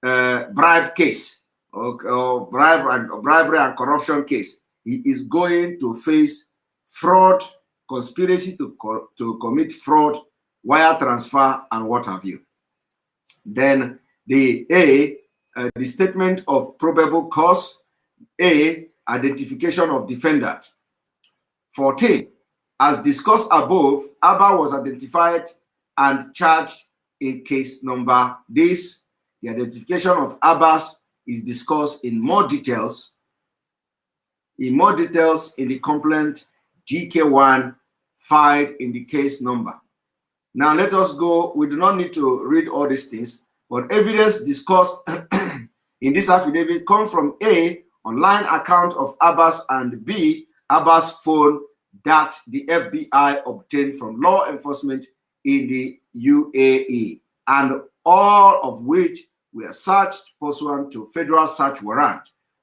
bribe case or bribery and corruption case. He is going to face fraud, conspiracy to commit fraud, wire transfer, and what have you. Then the statement of probable cause, identification of defendant. 14. As discussed above, Abba was identified and charged in case number this. The identification of Abbas is discussed in more details. In the complaint GK1 filed in the case number. Now let us go. We do not need to read all these things, but evidence discussed in this affidavit come from A, online account of Abbas, and B, Abbas' phone that the FBI obtained from law enforcement in the UAE, and all of which were searched pursuant to federal search warrant.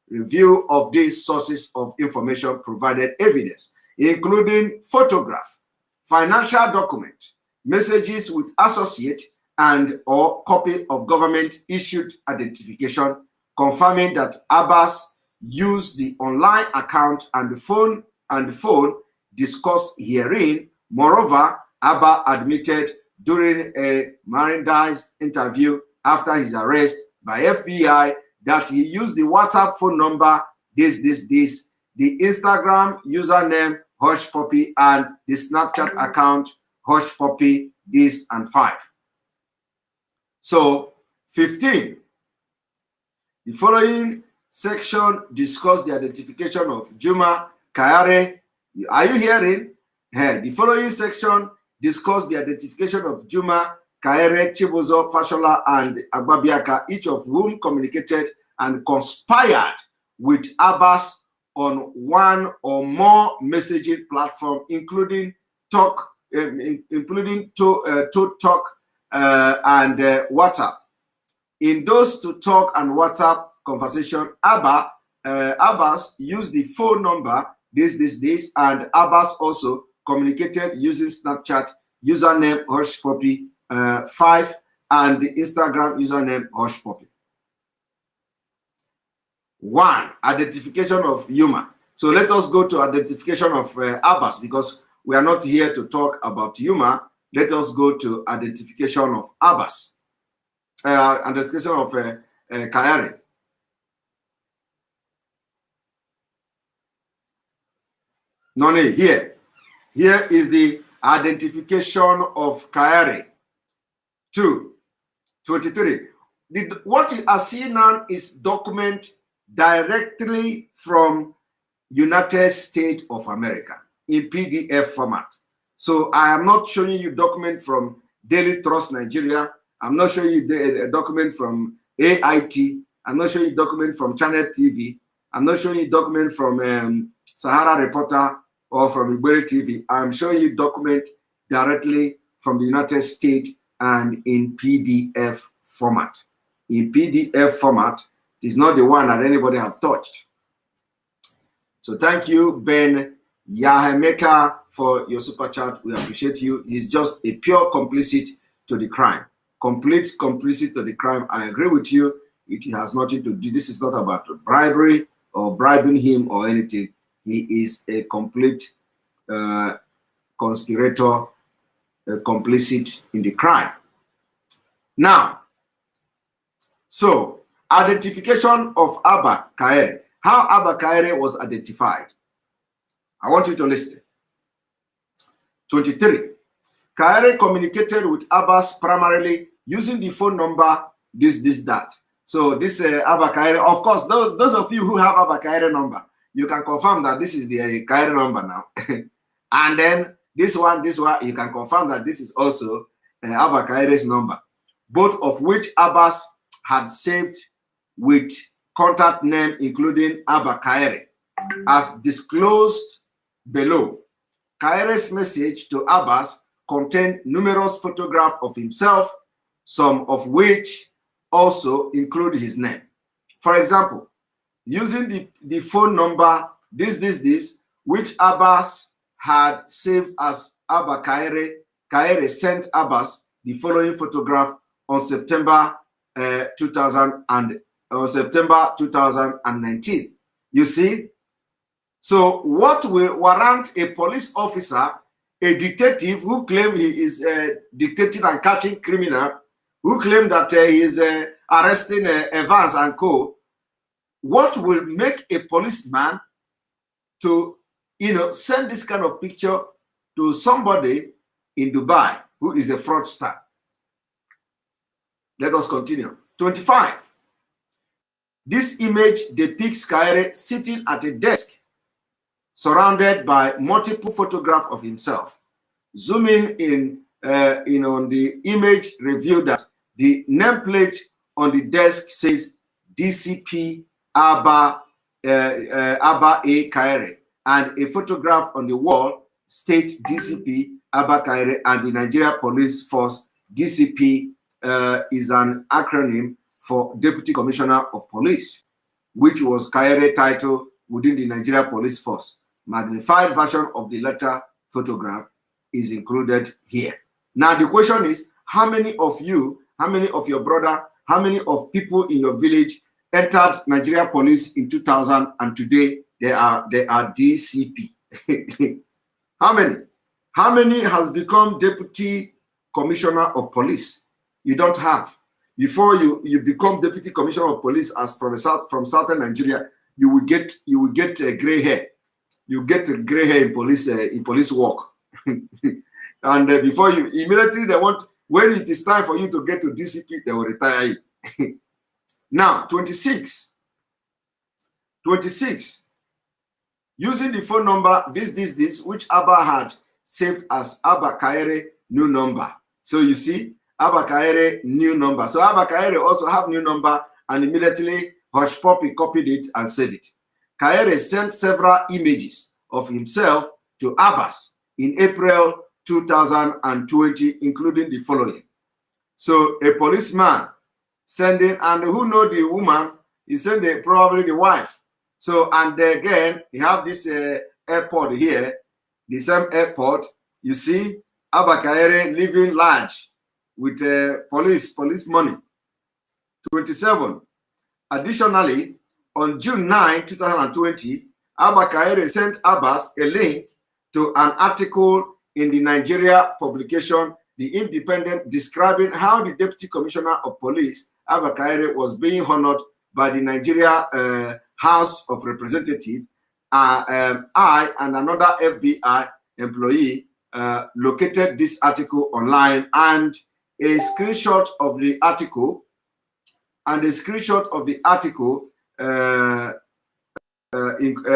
Review of these sources of information provided evidence, including photograph, financial document, messages with associate and or copy of government issued identification confirming that Abbas used the online account and the phone discussed herein. Moreover, Abba admitted during a Mirandized interview after his arrest by FBI that he used the WhatsApp phone number, the Instagram username, Hush Puppy, and the Snapchat account, Hush Puppy, this and 5. So, 15. The following section discuss the identification of Juma Kyari. Are you hearing? The following section discuss the identification of Juma Kyari, Chibuzo, Fashola, and Agbabiaka, each of whom communicated and conspired with Abbas on one or more messaging platform, including Talk, including Talk and WhatsApp. In those to Talk and WhatsApp conversation, Abbas used the phone number this, and Abbas also communicated using Snapchat username HushPuppy5 and the Instagram username HushPuppy. 1. Identification of Yuma. So let us go to identification of Abbas, because we are not here to talk about Yuma. Let us go to identification of Abbas. Identification of Kyari. None here. Here is the identification of Kyari. 2. 23. What you are seeing now is document directly from United States of America in PDF format. So I am not showing you document from Daily Trust Nigeria. I'm not showing you a document from AIT. I'm not showing you document from Channel TV. I'm not showing you document from Sahara Reporter or from Igbere TV. I'm showing you document directly from the United States and in PDF format. In PDF format, it is not the one that anybody have touched. So thank you, Ben Yahemeka, for your super chat. We appreciate you. He's just a pure complicit to the crime. Complete complicit to the crime. I agree with you. It has nothing to do. This is not about bribery or bribing him or anything. He is a complete conspirator, complicit in the crime. Now, so identification of Abba Kyari. How Abba Kyari was identified. I want you to listen. 23. Kyari communicated with Abbas primarily using the phone number this, that. So this Abba Kyari, of course, those of you who have Abba Kyari number, you can confirm that this is the Kyari number now. And then this one, you can confirm that this is also Abba Kyari's number, both of which Abbas had saved with contact name including Abba Kyari, as disclosed below. Kyari's message to Abbas contained numerous photographs of himself, some of which also include his name. For example, using the phone number this, which Abbas had saved as Abba Kyari, Kyari sent Abbas the following photograph on September 2019. You see? So what will warrant a police officer, a detective who claims he is detecting and catching criminal, who claim that he is arresting Evans and co. What will make a policeman to, send this kind of picture to somebody in Dubai who is a fraudster? Let us continue. 25. This image depicts Kyari sitting at a desk surrounded by multiple photographs of himself. Zooming in on the image, reveal that the nameplate on the desk says DCP Abba A. Kyari, and a photograph on the wall states DCP Abba Kyari and the Nigeria Police Force. DCP is an acronym for Deputy Commissioner of Police, which was Kyari title within the Nigeria Police Force. Magnified version of the latter photograph is included here. Now the question is, how many of you, how many of your brother, how many of people in your village entered Nigeria Police in 2000 and today they are DCP? How many? How many has become Deputy Commissioner of Police? You don't have. Before you become Deputy Commissioner of Police as from Southern Nigeria, you will get gray hair. You get a gray hair in police work. And before you immediately when it is time for you to get to DCP, they will retire you. Now 26. Using the phone number this which Abba had saved as Abba Kyari new number. So you see, Abba Kyari new number. So Abba Kyari also have new number, and immediately Hush Puppy copied it and saved it. Kyari sent several images of himself to Abbas in April 2020, including the following. So a policeman sending, and who know the woman, he sent probably the wife. So, and again, you have this airport here, the same airport. You see Abba Kyari living large with police money. 27. Additionally, on June 9, 2020, Abba Kyari sent Abbas a link to an article in the Nigeria publication, The Independent, describing how the Deputy Commissioner of Police, Abba Kyari, was being honored by the Nigeria House of Representatives. I and another FBI employee located this article online, and a screenshot of the article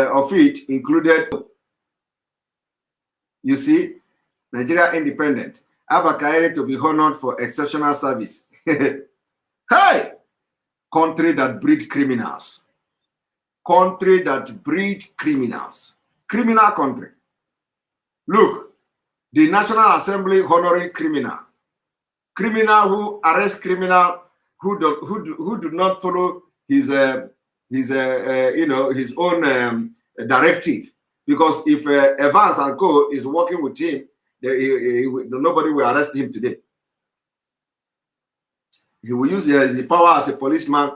of it included, you see, Nigeria Independent, Abba Kyari to be honored for exceptional service. Hey, country that breed criminals. Country that breed criminals. Criminal country. Look, the National Assembly honoring criminal. Criminal who arrest criminal who do not follow his own directive. Because if Evans and Co is working with him, nobody will arrest him today. He will use his power as a policeman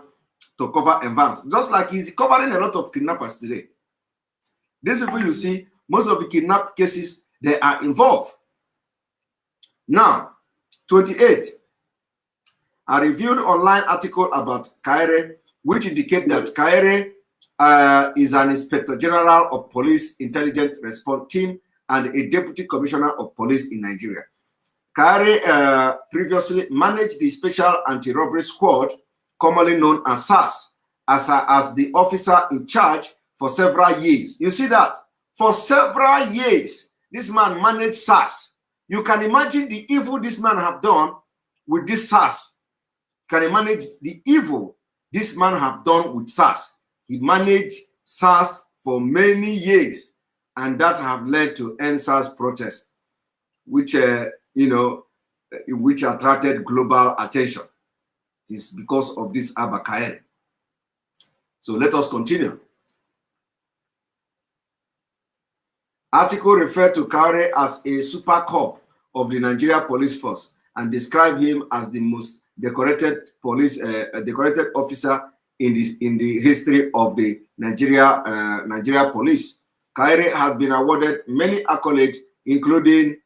to cover Evans, just like he's covering a lot of kidnappers today. These people, you see, most of the kidnap cases, they are involved. Now, 28. A reviewed online article about Kyari, which indicate that Kyari is an Inspector General of Police Intelligence Response Team and a Deputy Commissioner of Police in Nigeria. Kyari previously managed the Special Anti-Robbery Squad, commonly known as SAS, as the officer in charge for several years. You see that? For several years, this man managed SAS. You can imagine the evil this man have done with this SAS. Can you manage the evil this man have done with SAS? He managed SAS for many years, and that have led to NSAS protests, which which attracted global attention. It is because of this Abba Kyari. So let us continue. Article referred to Kyari as a super cop of the Nigeria police force and described him as the most decorated decorated officer in the history of the Nigeria police. Kyari has been awarded many accolades, including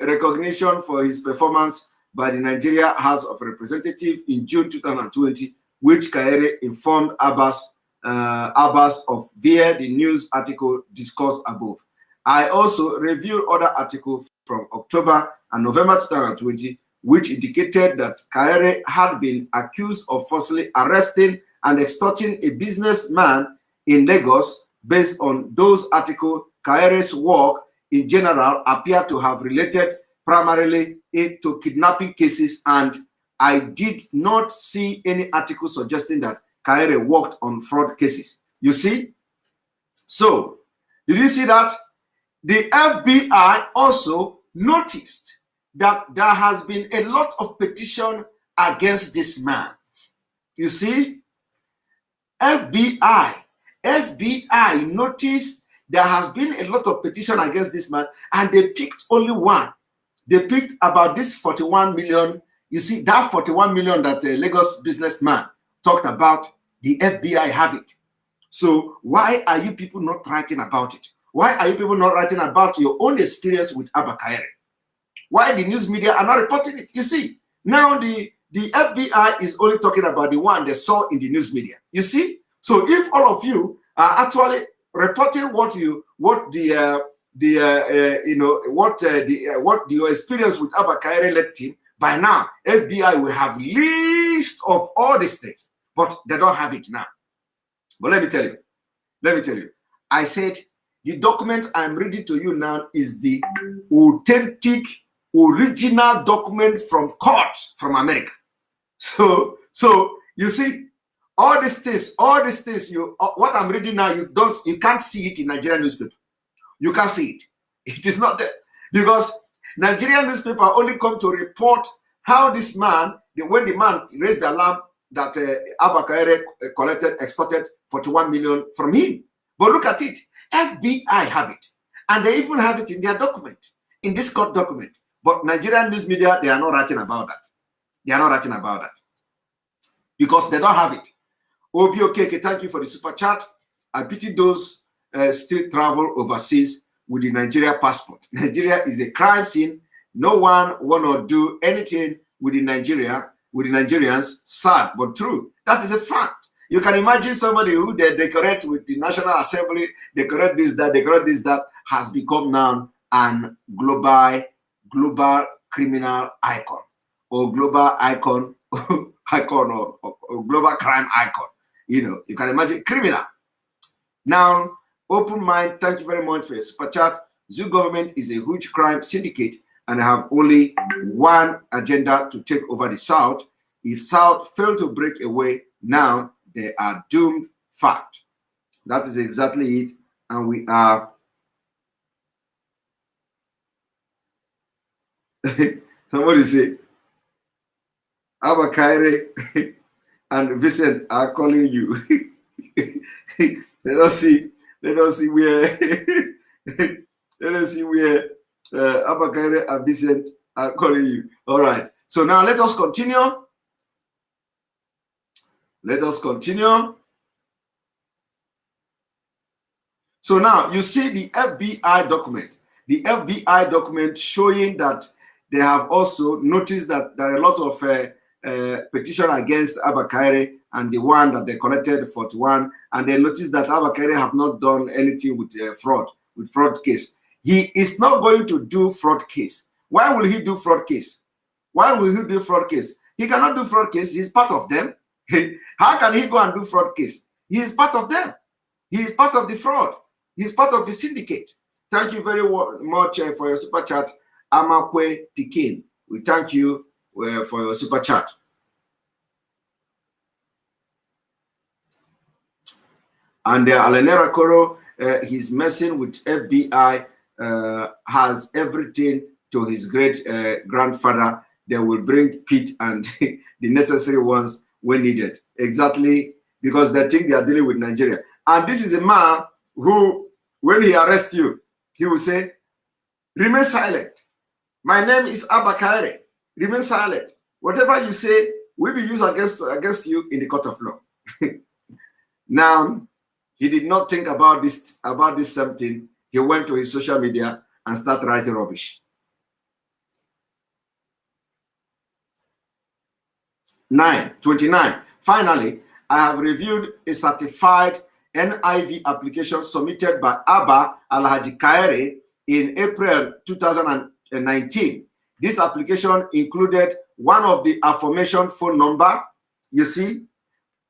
recognition for his performance by the Nigeria House of Representatives in June 2020, which Kyari informed Abbas of via the news article discussed above. I also reviewed other articles from October and November 2020, which indicated that Kyari had been accused of falsely arresting and extorting a businessman in Lagos. Based on those articles, Kyari's work in general appeared to have related primarily to kidnapping cases, and I did not see any article suggesting that Kyari worked on fraud cases. You see? So, did you see that? The FBI also noticed that there has been a lot of petition against this man. You see? FBI noticed there has been a lot of petition against this man, and they picked only one. They picked about this 41 million. You see, that 41 million that a Lagos businessman talked about, the FBI have it. So why are you people not writing about it? Why are you people not writing about your own experience with Abba Kyari? Why the news media are not reporting it? You see, now the FBI is only talking about the one they saw in the news media. You see? So if all of you are actually reporting what your experience with Abba Kyari led to, by now FBI will have list of all these things, but they don't have it now. But let me tell you, I said the document I'm reading to you now is the authentic original document from court from America. So you see, all these things, what I'm reading now, you can't see it in Nigerian newspaper. You can't see it. It is not there. Because Nigerian newspaper only come to report how this man, when the man raised the alarm that Abba Kyari extorted 41 million from him. But look at it. FBI have it. And they even have it in their document, in this court document. But Nigerian news media, they are not writing about that. They are not writing about that. Because they don't have it. OBOK, thank you for the super chat. I pity those still travel overseas with the Nigeria passport. Nigeria is a crime scene. No one want to do anything with the Nigerians. Sad but true. That is a fact. You can imagine somebody who they decorate with the National Assembly, decorate this, that, has become now an global criminal icon, or global icon, or global crime icon. You know, you can imagine criminal. Now, Open Mind, thank you very much for your super chat. Zoo government is a huge crime syndicate and have only one agenda to take over the South. If South fail to break away now, they are doomed. Fact. That is exactly it. And we are somebody say Abba Kyari and Vincent are calling you. Let us see where Abba Kyari and Vincent are calling you. All right. So now let us continue. Let us continue. So now you see the FBI document. The FBI document showing that they have also noticed that there are a lot of petition against Abba Kyari, and the one that they collected 41, and they noticed that Abba Kyari have not done anything with fraud case. He is not going to do fraud case. Why will he do fraud case? Why will he do fraud case? He cannot do fraud case. He's part of them. How can he go and do fraud case? He is part of them. He is part of the fraud. He is part of the syndicate. Thank you very much for your super chat, Amakwe Pikin. We thank you for your super chat. And Alenera Koro, he's messing with FBI, has everything to his great grandfather. They will bring Pete and the necessary ones when needed. Exactly, because they think they are dealing with Nigeria. And this is a man who, when he arrests you, he will say, remain silent. My name is Abba Kyari. Remain silent. Whatever you say will be used against you in the court of law. Now, he did not think about this something. He went to his social media and started writing rubbish. 29. Finally, I have reviewed a certified NIV application submitted by Abba Alhaji Kyari in April 2019. This application included one of the aforementioned phone number. You see,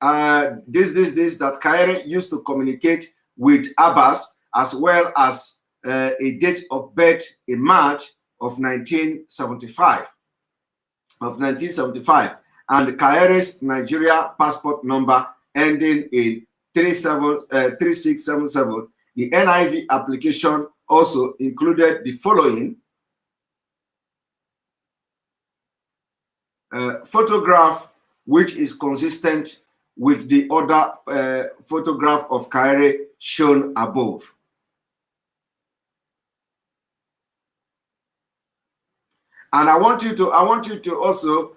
this that Kyari used to communicate with Abbas, as well as a date of birth in March of 1975. And Kyari's Nigeria passport number ending in 3677. The NIV application also included the following: photograph, which is consistent with the other photograph of Kyari shown above. And I want you to also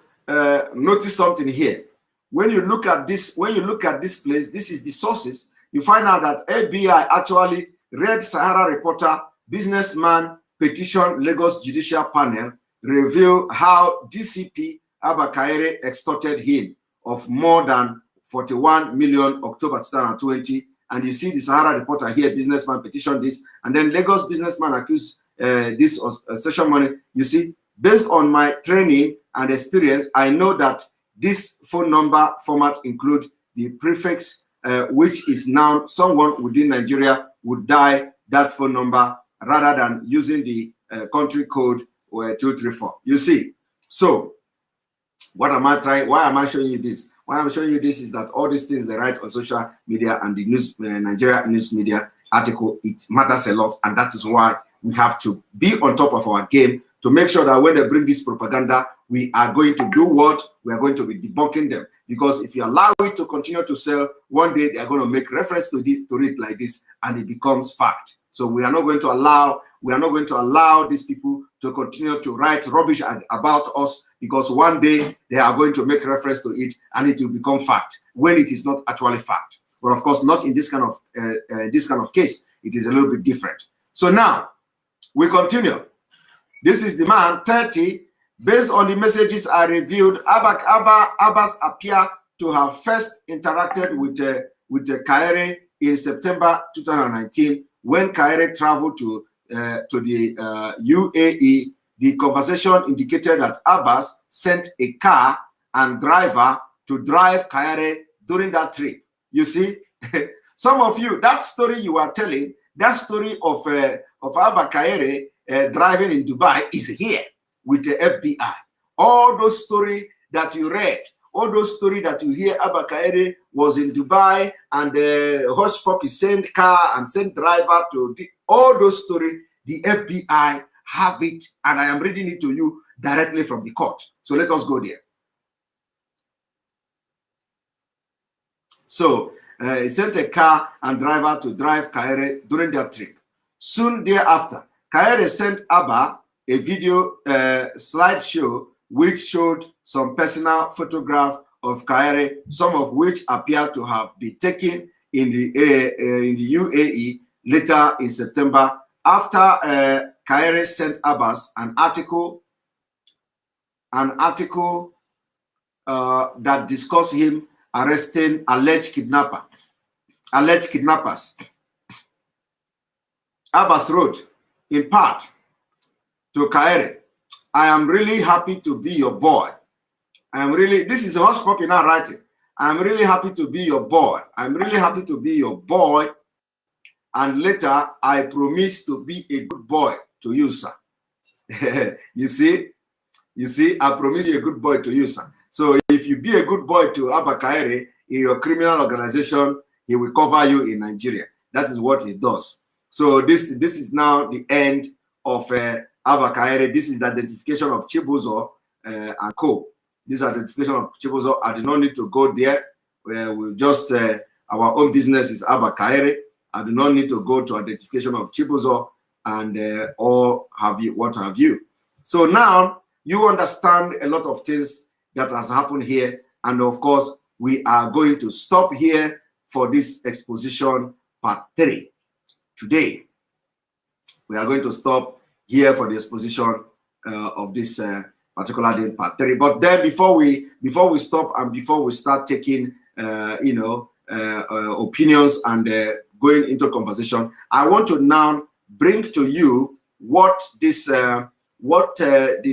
notice something here. When you look at this place, this is the sources. You find out that FBI actually read Sahara Reporter, businessman petition Lagos Judicial Panel reveal how DCP Abba Kyari extorted him of more than 41 million October 2020. And you see the Sahara Reporter here, businessman petition this, and then Lagos businessman accused this of session money. You see, based on my training and experience, I know that this phone number format includes the prefix, which is now someone within Nigeria would dial that phone number rather than using the country code Well, 2, 3, 4. You see. So what am I trying? Why am I showing you this? Why I'm showing you this is that all these things they write on social media and the news, Nigeria news media article, it matters a lot, and that is why we have to be on top of our game to make sure that when they bring this propaganda, we are going to do what? We are going to be debunking them. Because if you allow it to continue to sell, one day they are going to make reference to it like this, and it becomes fact. So we are not going to allow these people to continue to write rubbish about us, because one day they are going to make reference to it and it will become fact when it is not actually fact. But of course, not in this kind of case. It is a little bit different. So now we continue. This is the man 30. Based on the messages I reviewed, Abbas appear to have first interacted with Kyari in September 2019 when Kyari traveled to the UAE. The conversation indicated that Abbas sent a car and driver to drive Kyari during that trip. You see, some of you, that story you are telling, that story of Abba Kyari driving in Dubai is here with the FBI. All those stories that you read, all those stories that you hear, Abba Kyari was in Dubai and Hush Puppy sent car and sent driver to all those stories, the FBI have it, and I am reading it to you directly from the court. So let us go there. So he sent a car and driver to drive Kyari during their trip. Soon thereafter, Kyari sent Abba a video slideshow which showed some personal photographs of Kyari, some of which appear to have been taken in the UAE later in September, after Kyari sent Abbas an article that discussed him arresting alleged kidnappers. Abbas wrote, in part, to Kyari, I am really happy to be your boy. This is Hush Puppy now writing. I'm really happy to be your boy. I'm really happy to be your boy. And later, I promise to be a good boy to you, sir. You see, I promise you a good boy to you, sir. So if you be a good boy to Abba Kyari in your criminal organization, he will cover you in Nigeria. That is what he does. So this is now the end of Abba Kyari. This is the identification of Chibuzo and co. This identification of Chibuzo. I do not need to go there. We just our own business is Abba Kyari. I do not need to go to identification of Chibuzo and or what have you. So now you understand a lot of things that has happened here, and of course we are going to stop here for this exposition part 3. Today we are going to stop here for the exposition of this particular day, part 3. But then before we stop and before we start taking opinions and going into conversation, I want to now bring to you what this the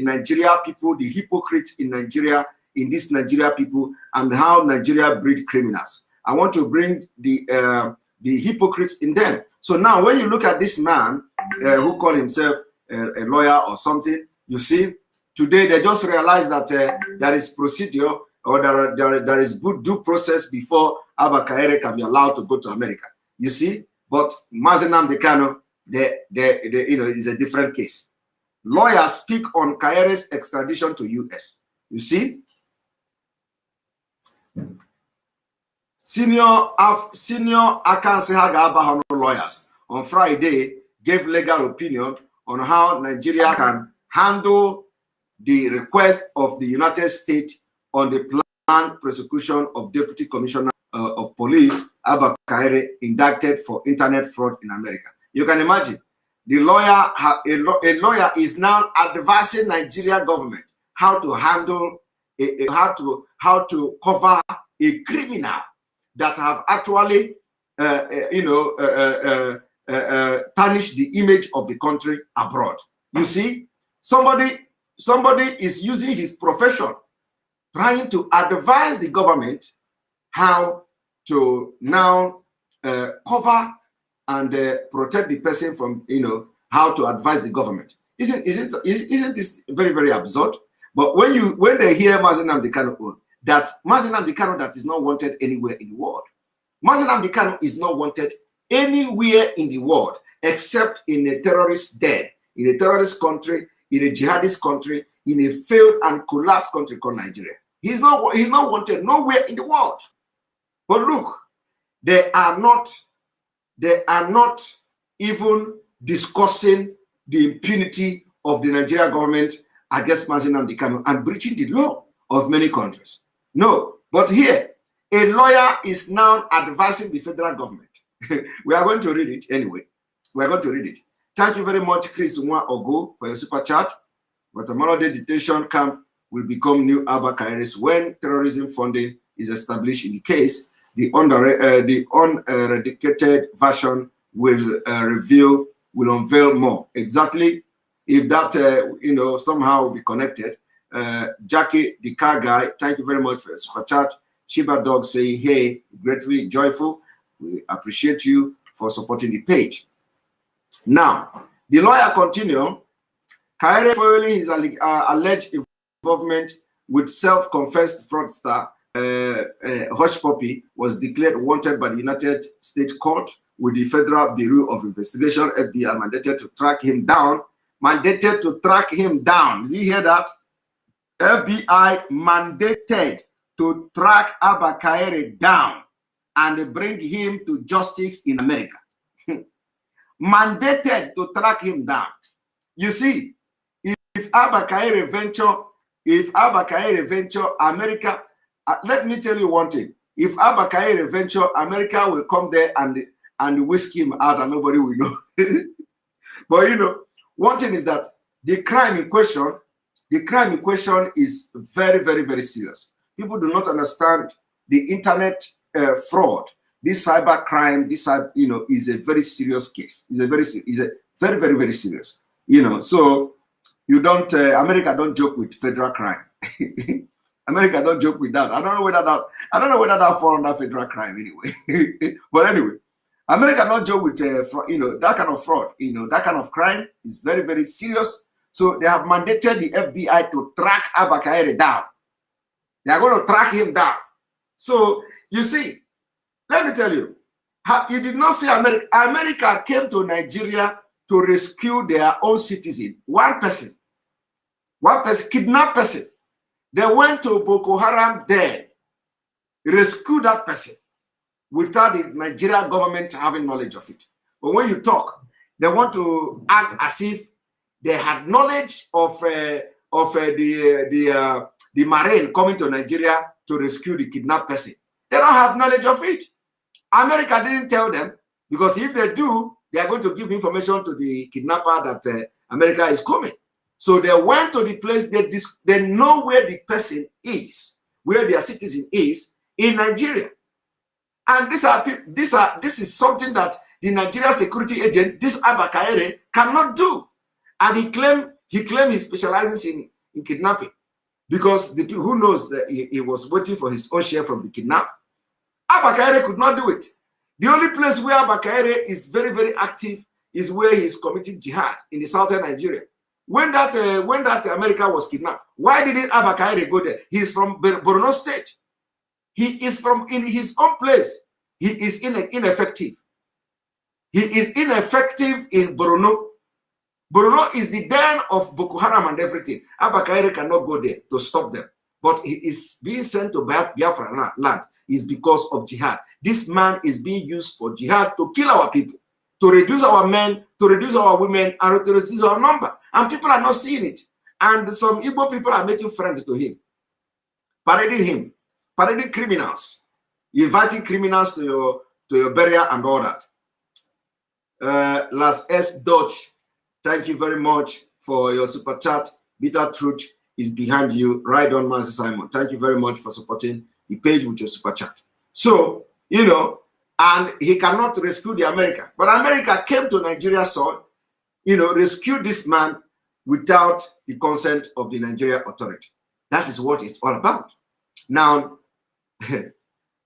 Nigeria people, the hypocrites in Nigeria, in this Nigeria people, and how Nigeria breed criminals. I want to bring the hypocrites in them. So now when you look at this man who called himself a lawyer or something, you see, today they just realized that there is procedure, or there is good due process before Abba Kyari can be allowed to go to America. You see, but Mazenam Dekano, is a different case. Lawyers speak on Kyari's extradition to US. You see, senior Akansehaga Abahano lawyers on Friday gave legal opinion on how Nigeria can handle the request of the United States on the planned prosecution of Deputy Commissioner of Police Abba Kyari, indicted for internet fraud in America. You can imagine, the lawyer, a lawyer is now advising Nigeria government how to handle, how to cover a criminal that have actually, tarnished the image of the country abroad. You see, somebody is using his profession, trying to advise the government how to now cover and protect the person from, how to advise the government. Isn't this very, very absurd? But when they hear Mazi Nnamdi Kanu, that Mazi Nnamdi Kanu that is not wanted anywhere in the world. Mazi Nnamdi Kanu is not wanted anywhere in the world except in a terrorist den, in a terrorist country, in a jihadist country, in a failed and collapsed country called Nigeria. He's not wanted nowhere in the world. But look, they are not even discussing the impunity of the Nigerian government against Mazi Nnamdi Kanu and breaching the law of many countries. No, but here, a lawyer is now advising the federal government. We are going to read it anyway. We are going to read it. Thank you very much, Chris Nwa Ogo, for your super chat. Guatemala Day detention camp will become new Abba Kyari's when terrorism funding is established in the case. The unredicated version will unveil more. Exactly. If that somehow will be connected. Jackie, the car guy, thank you very much for your super chat. Shiba Dog saying, hey, greatly joyful. We appreciate you for supporting the page. Now, the lawyer continue. Kyari foiling his alleged involvement with self-confessed fraudster Hush Puppy was declared wanted by the United States Court with the Federal Bureau of Investigation, FBI, mandated to track him down. Mandated to track him down. Did you hear that? FBI mandated to track Abba Kyari down and bring him to justice in America. Mandated to track him down. You see, if Abba Kyari venture, America, let me tell you one thing. If Abba Kyari venture, America will come there and whisk him out and nobody will know. But one thing is that the crime in question is very, very, very serious. People do not understand the internet fraud. This cyber crime, is a very serious case. Is a very, very, very serious. So you don't. America don't joke with federal crime. America don't joke with that. I don't know whether that fall under federal crime anyway. But anyway, America don't joke with that kind of fraud. That kind of crime is very, very serious. So they have mandated the FBI to track Abba Kyari down. They are going to track him down. So you see, let me tell you, you did not see America. America came to Nigeria to rescue their own citizen. One person, kidnapped person. They went to Boko Haram there, rescue that person without the Nigerian government having knowledge of it. But when you talk, they want to act as if they had knowledge of the Marine coming to Nigeria to rescue the kidnapped person. They don't have knowledge of it. America didn't tell them, because if they do, they are going to give information to the kidnapper that America is coming. So they went to the place, they know where the person is, where their citizen is in Nigeria. And this is something that the Nigerian security agent, this Abba Kyari, cannot do. And he claimed he specializes in kidnapping, because the people who knows that he was waiting for his own share from the kidnap. Abba Kyari could not do it. The only place where Abba Kyari is very, very active is where he is committing jihad in the southern Nigeria. When that America was kidnapped, why didn't Abba Kyari go there? He is from Borno State. He is from in his own place. He is ineffective. He is ineffective in Borno. Borno is the den of Boko Haram and everything. Abba Kyari cannot go there to stop them. But he is being sent to Biafra land is because of jihad. This man is being used for jihad to kill our people, to reduce our men, to reduce our women, and to reduce our number. And people are not seeing it. And some Igbo people are making friends to him, parading criminals, inviting criminals to your burial and all that. Las S. Dodge, thank you very much for your super chat. Bitter Truth is behind you. Right on, Master Simon. Thank you very much for supporting the page with your super chat. So, and he cannot rescue the America. But America came to Nigeria soil, rescued this man without the consent of the Nigerian authority. That is what it's all about. Now,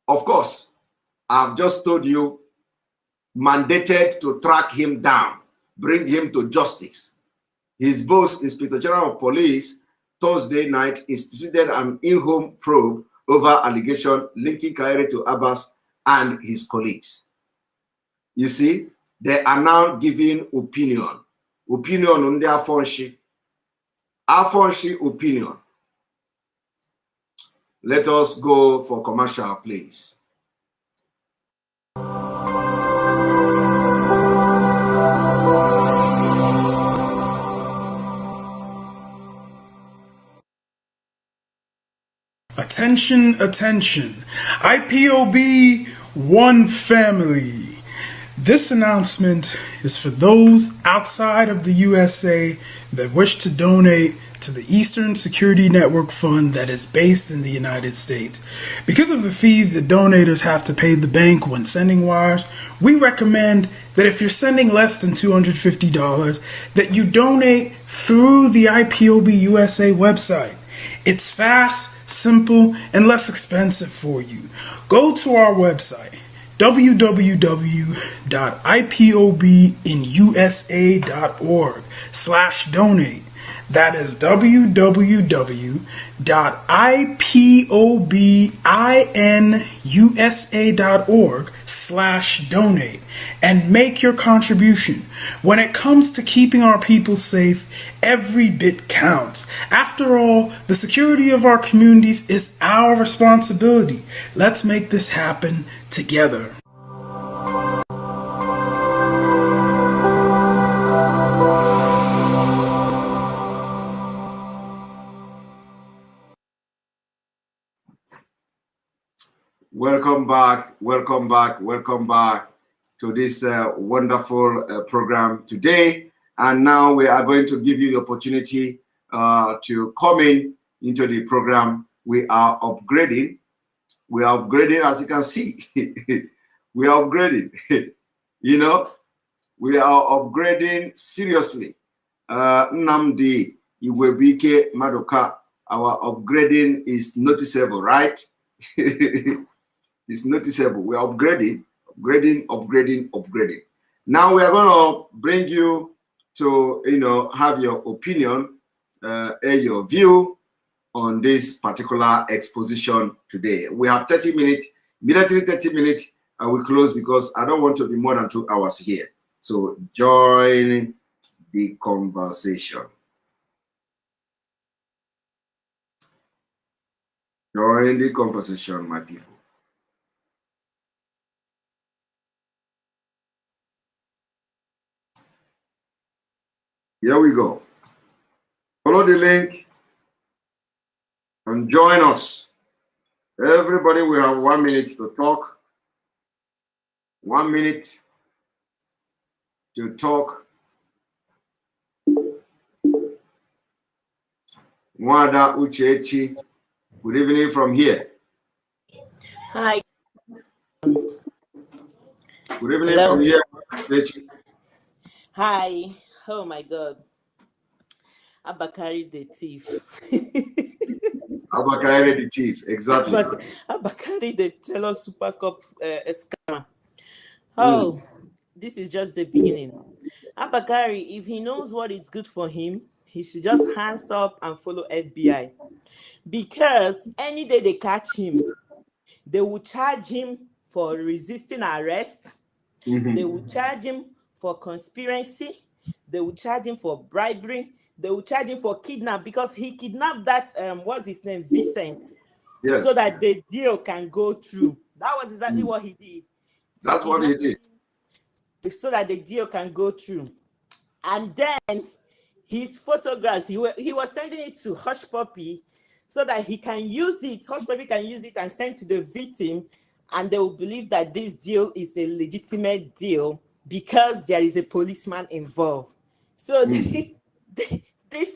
of course, I've just told you, mandated to track him down, bring him to justice. His boss, Inspector General of Police, Thursday night instituted an in-home probe over allegation linking Kyari to Abbas and his colleagues. You see, they are now giving opinion on their Afonshi opinion. Let us go for commercial, please. Attention, attention. IPOB One Family. This announcement is for those outside of the USA that wish to donate to the Eastern Security Network Fund that is based in the United States. Because of the fees that donators have to pay the bank when sending wires, we recommend that if you're sending less than $250, that you donate through the IPOB USA website. It's fast, simple, and less expensive for you. Go to our website, www.ipobinusa.org/donate. That is www.ipobinusa.org/donate and make your contribution. When it comes to keeping our people safe, every bit counts. After all, the security of our communities is our responsibility. Let's make this happen together. Welcome back to this wonderful program today. And now we are going to give you the opportunity to come into the program. We are upgrading. As you can see. We are upgrading. You know, we are upgrading seriously. Nnamdi Iwebike Madoka, our upgrading is noticeable, right? It's noticeable. We're upgrading. Now we are going to bring you to, have your opinion, your view on this particular exposition today. We have 30 minutes, immediately 30 minutes, I will close because I don't want to be more than 2 hours here. So join the conversation. Join the conversation, my people. Here we go. Follow the link and join us. Everybody will have 1 minute to talk. 1 minute to talk. Mwada Uchechi, good evening from here. Hi. Good evening from here, Uchechi. Hi. Oh my God. Abba Kyari the thief. Abba Kyari the thief, exactly. Abba Kyari the Teller Super Cup scammer. Oh, this is just the beginning. Abba Kyari, if he knows what is good for him, he should just hands up and follow FBI. Because any day they catch him, they will charge him for resisting arrest. They will charge him for conspiracy. They will charge him for bribery. They will charge him for kidnap because he kidnapped that what's his name, Vincent, yes, so that the deal can go through. That was exactly what he did. That's what he did. So that the deal can go through. And then his photographs, he was sending it to Hush Puppy so that he can use it. Hush Puppy can use it and send to the victim, and they will believe that this deal is a legitimate deal because there is a policeman involved. So this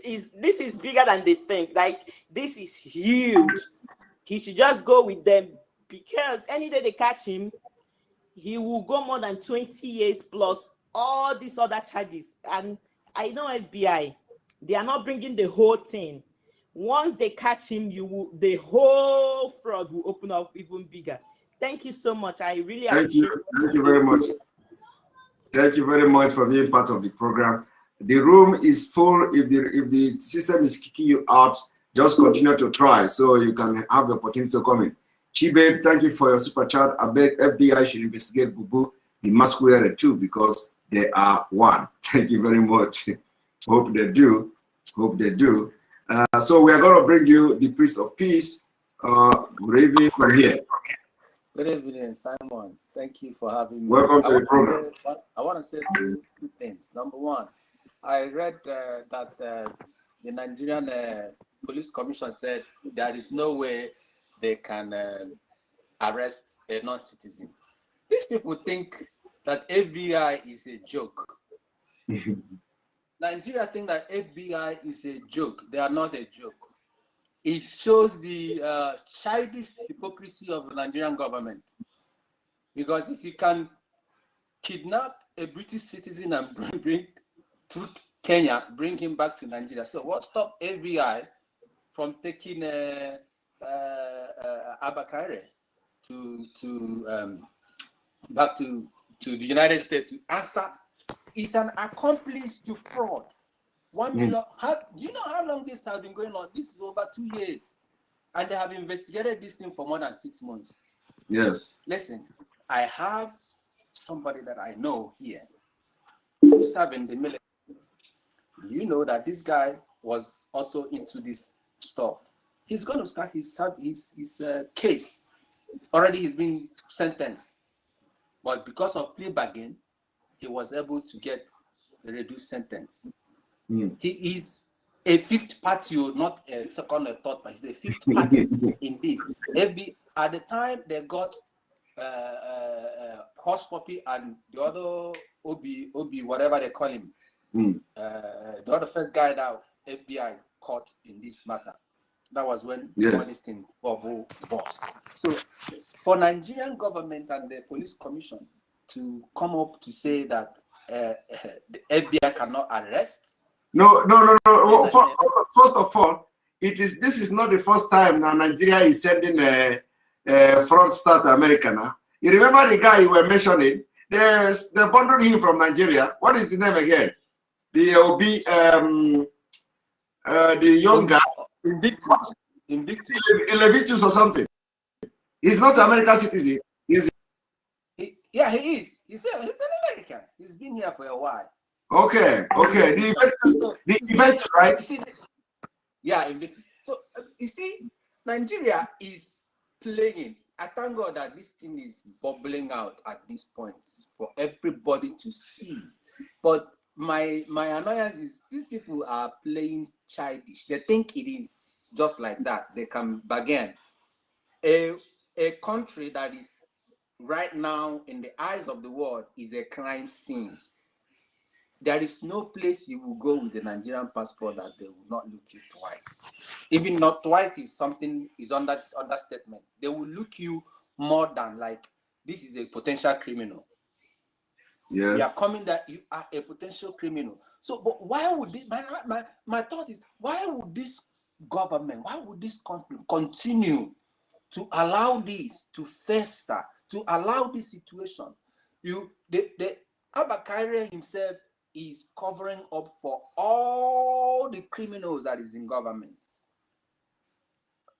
is bigger than they think. Like, this is huge. He should just go with them because any day they catch him, he will go more than 20 years plus all these other charges. And I know FBI, they are not bringing the whole thing. Once they catch him, the whole fraud will open up even bigger. Thank you so much. I really appreciate it. Thank you very much. Thank you very much for being part of the program. The room is full. If the system is kicking you out, just continue to try so you can have the opportunity to come in. Chibe, thank you for your super chat. I beg FBI should investigate Bubu, the masquerade too, because they are one. Thank you very much. Hope they do. Hope they do. So we are going to bring you the priest of peace. Good evening from here. Good evening, Simon. Thank you for having me. Welcome to the program. I want to say two things. Number one, I read that the Nigerian Police Commission said there is no way they can arrest a non-citizen. These people think that FBI is a joke. Nigeria think that FBI is a joke. They are not a joke. It shows the childish hypocrisy of the Nigerian government. Because if you can kidnap a British citizen and bring to Kenya, bring him back to Nigeria. So what stopped FBI from taking Abba Kyari back to the United States to answer? Is an accomplice to fraud. 1 million. Do you know how long this has been going on? This is over 2 years, and they have investigated this thing for more than 6 months. Yes. Listen, I have somebody that I know here who served in the military. You know that this guy was also into this stuff. He's going to start his case. Already he's been sentenced, but because of plea bargain, he was able to get a reduced sentence. He is a fifth party, not a second or third party. He's a fifth party in this. At the time they got Hush Puppy and the other Obi, whatever they call him, the other first guy that FBI caught in this matter. That was when this thing bubble burst. So for Nigerian government and the police commission to come up to say that the FBI cannot arrest. No. First of all, this is not the first time that Nigeria is sending a fraudster to America now. You remember the guy you were mentioning? They bundled him from Nigeria. What is the name again? The the young guy. Invictus or something. He's not an American citizen. He is. He's an American. He's been here for a while. Okay. The Invictus, right? Invictus. So you see, Nigeria is playing. I thank God that this thing is bubbling out at this point for everybody to see. But my annoyance is these people are playing childish. They think it is just like that. They can bargain. A country that is right now in the eyes of the world is a crime scene. There is no place you will go with a Nigerian passport that they will not look you twice. Even not twice is understatement. They will look you more than like this is a potential criminal. Yes. You are coming that you are a potential criminal. So, but why would this, my thought is, why would this government, why would this country continue to allow this to fester, to allow this situation? The Abba Kyari himself is covering up for all the criminals that is in government.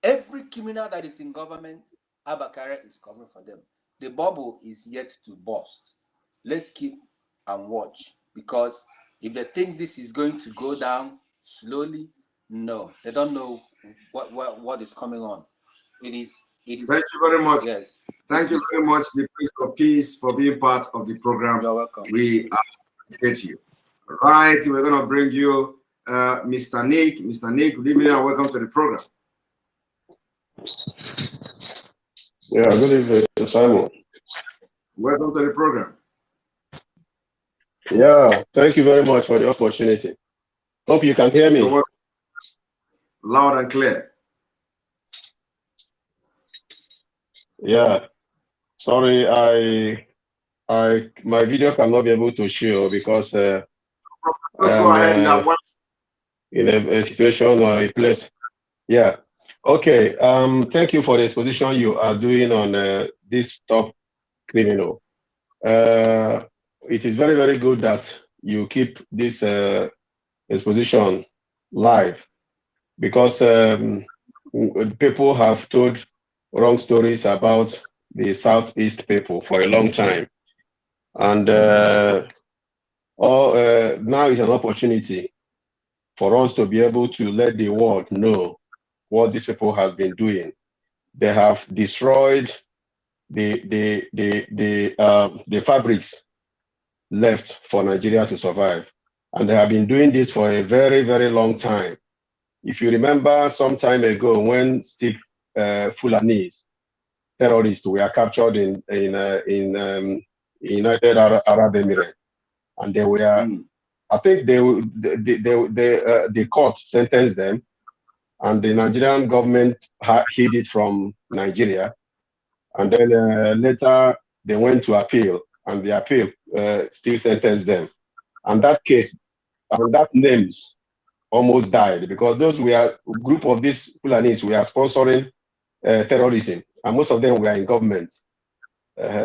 Every criminal that is in government, Abba Kyari is covering for them. The bubble is yet to burst. Let's keep and watch, because if they think this is going to go down slowly, no, they don't know what is coming on. It is. Thank you very much. Yes. Thank you very much, the Priest of Peace, for being part of the program. You're welcome. We appreciate you. Right, we're going to bring you Mr. Nick. Mr. Nick, good evening and welcome to the program. Yeah, good evening, Simon. Welcome to the program. Yeah, thank you very much for the opportunity. Hope you can hear me. Loud and clear. Yeah, sorry, my video cannot be able to show because let's go ahead. In a situation or a place. Yeah. Okay. Thank you for the exposition you are doing on this top criminal. It is very, very good that you keep this exposition live, because people have told wrong stories about the Southeast people for a long time. And now is an opportunity for us to be able to let the world know what these people have been doing. They have destroyed the fabrics left for Nigeria to survive. And they have been doing this for a very, very long time. If you remember some time ago when Steve Fulanese terrorists were captured in United Arab Emirates, and they were, I think the court sentenced them, and the Nigerian government hid it from Nigeria, and then later they went to appeal, and the appeal still sentenced them, and that case and that names almost died, because those were a group of these Fulanis were sponsoring terrorism, and most of them were in government.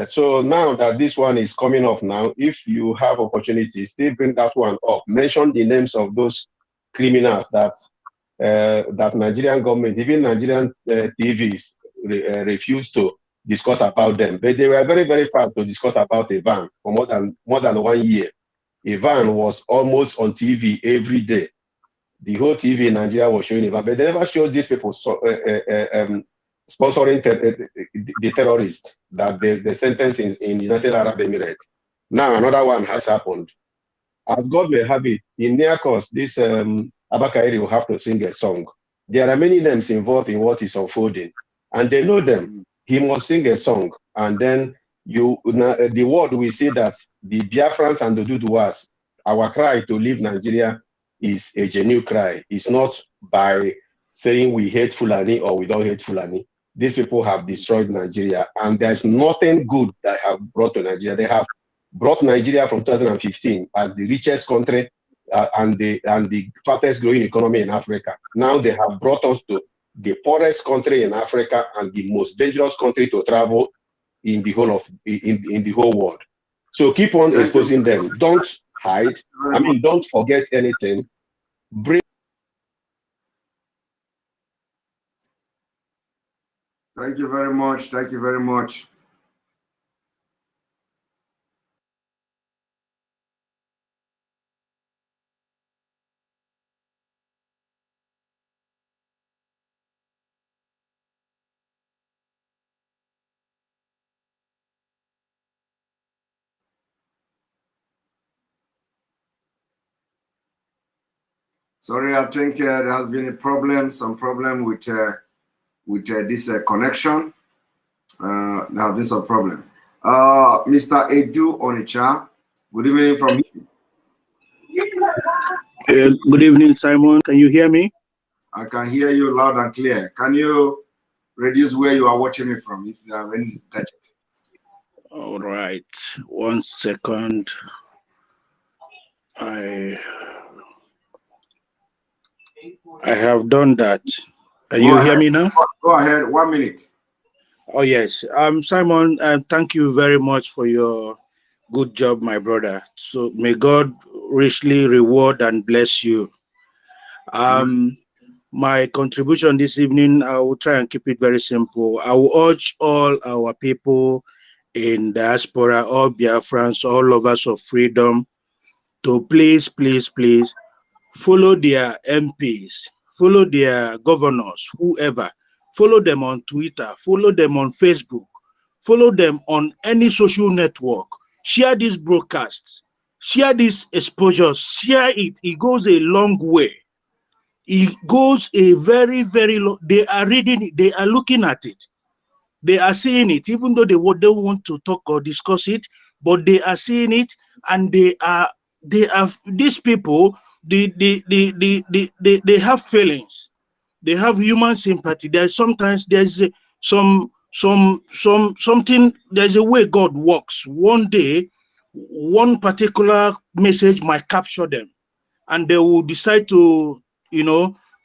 So now that this one is coming up now, if you have opportunity, still bring that one up. Mention the names of those criminals that that Nigerian government, even Nigerian TVs, refused to discuss about them. But they were very, very fast to discuss about Ivan for more than 1 year. Ivan was almost on TV every day. The whole TV in Nigeria was showing Ivan, but they never showed these people sponsoring the terrorists that they sentenced in United Arab Emirates. Now another one has happened. As God may have it, in Niakos, this Abba Kyari will have to sing a song. There are many names involved in what is unfolding, and they know them. He must sing a song, and then the world will see that the Biafrans and the Duduas, our cry to leave Nigeria is a genuine cry. It's not by saying we hate Fulani or we don't hate Fulani. These people have destroyed Nigeria, and there's nothing good that have brought to Nigeria. They have brought Nigeria from 2015 as the richest country and the fastest growing economy in Africa. Now they have brought us to the poorest country in Africa and the most dangerous country to travel in the whole of in the whole world. So keep on exposing them. Don't hide. I mean, don't forget anything. Bring. Thank you very much. Thank you very much. Sorry, I think there has been a problem, some problem with this connection. There have been some problem. Mr. Edu Onicha, good evening from here. Good evening, Simon. Can you hear me? I can hear you loud and clear. Can you reduce where you are watching me from, if you have any gadget? All right. 1 second. I have done that. Can you hear me now? Go ahead. 1 minute. Oh, yes. Simon, thank you very much for your good job, my brother. So may God richly reward and bless you. My contribution this evening, I will try and keep it very simple. I will urge all our people in diaspora, all Biafrans, all lovers of freedom, to please follow their MPs, follow their governors, whoever. Follow them on Twitter, follow them on Facebook, follow them on any social network. Share these broadcasts, share these exposures, share it. It goes a long way. It goes a very, very long. They are reading it, they are looking at it, they are seeing it, even though they don't want to talk or discuss it, but they are seeing it, and they are these people, they have feelings, they have human sympathy. There's sometimes there's something, there's a way God works. One day, one particular message might capture them, and they will decide to,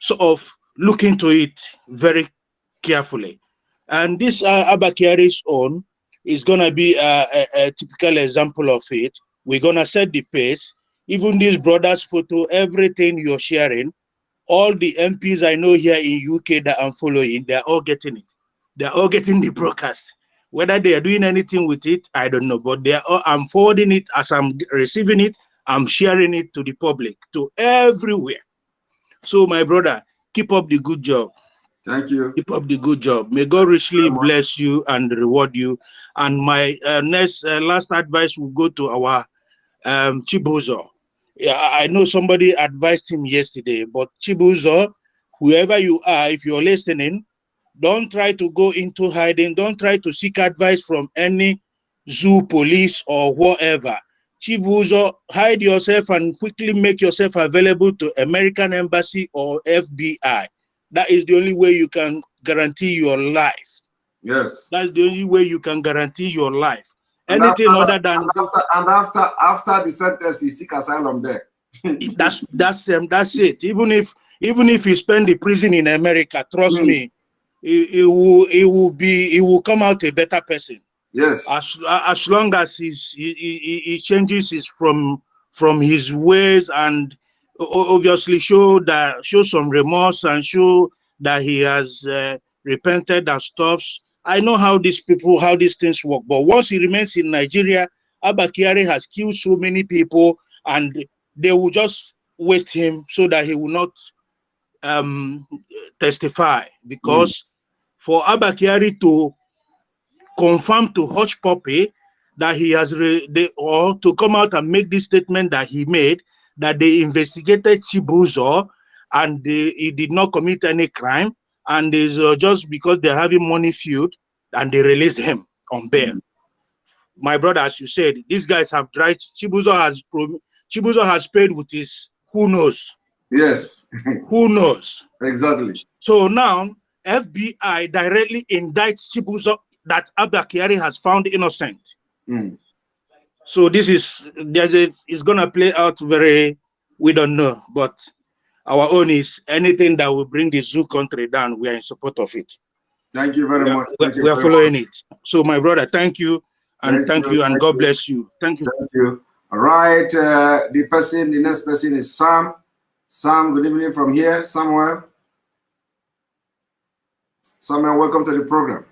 sort of look into it very carefully. And this Abba Kyari's own is going to be a typical example of it. We're going to set the pace. even this brother's photo, everything you're sharing, all the MPs I know here in UK that I'm following, they're all getting it. They're all getting the broadcast. Whether they are doing anything with it, I don't know. But they are all, I'm forwarding it as I'm receiving it. I'm sharing it to the public, to everywhere. So my brother, keep up the good job. Thank you. Keep up the good job. May God richly bless you and reward you. And my last advice will go to our Chibuzo. Yeah, I know somebody advised him yesterday, but Chibuzo, whoever you are, if you're listening, don't try to go into hiding. Don't try to seek advice from any zoo police or whatever. Chibuzo, hide yourself and quickly make yourself available to American Embassy or FBI. That is the only way you can guarantee your life. Yes. That's the only way you can guarantee your life. And Anything after, other than after the sentence, he seek asylum there. that's it. Even if he spend the prison in America, trust me, he will come out a better person. Yes. As long as he changes from his ways and obviously show some remorse and show that he has repented and stuff. I know how these things work, but once he remains in Nigeria, Abba Kyari has killed so many people, and they will just waste him so that he will not testify. Because for Abba Kyari to confirm to Hush Puppy that he has or to come out and make this statement that he made, that they investigated Chibuzo and he did not commit any crime, and is just because they're having money feud, and they released him on bail. My brother, as you said, these guys have tried. Chibuzo has paid with his who knows. Yes. Who knows? Exactly. So now FBI directly indicts Chibuzo that Abba Kyari has found innocent. So this is it's gonna play out very, we don't know, but our own is anything that will bring the zoo country down, we are in support of it. Thank you very much. We are following it. So my brother, thank you, and thank you, and God bless you. Thank you. Thank you. All right, the next person is Sam. Sam, good evening from here, Samuel. Samuel, welcome to the program.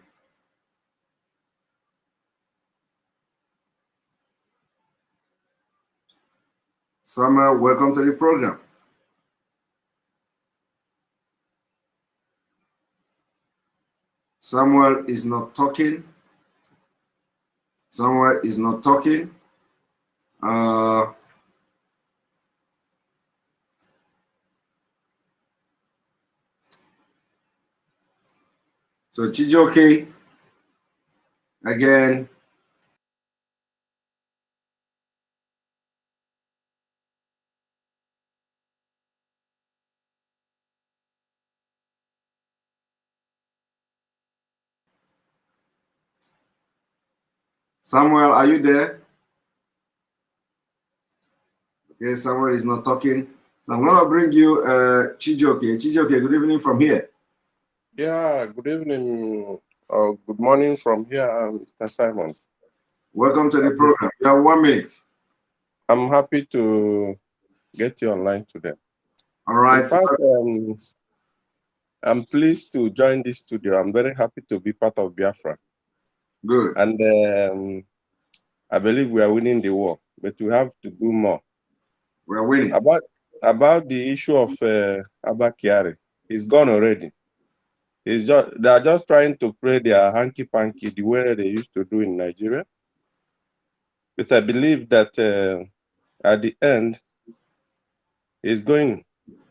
Samuel, welcome to the program. Samuel is not talking. Samuel is not talking. So Chijoke, again. Samuel, are you there? Okay, Samuel is not talking. So I'm going to bring you Chijoke. Chijoke, good evening from here. Yeah, good evening. Good morning from here, Mr. Simon. Welcome to the program. You have 1 minute. I'm happy to get you online today. All right. In fact, I'm pleased to join this studio. I'm very happy to be part of Biafra. Good. And I believe we are winning the war, but we have to do more. We are winning. About the issue of Abba Kyari, he's gone already. They are just trying to play their hanky-panky the way they used to do in Nigeria. But I believe that at the end, he's going,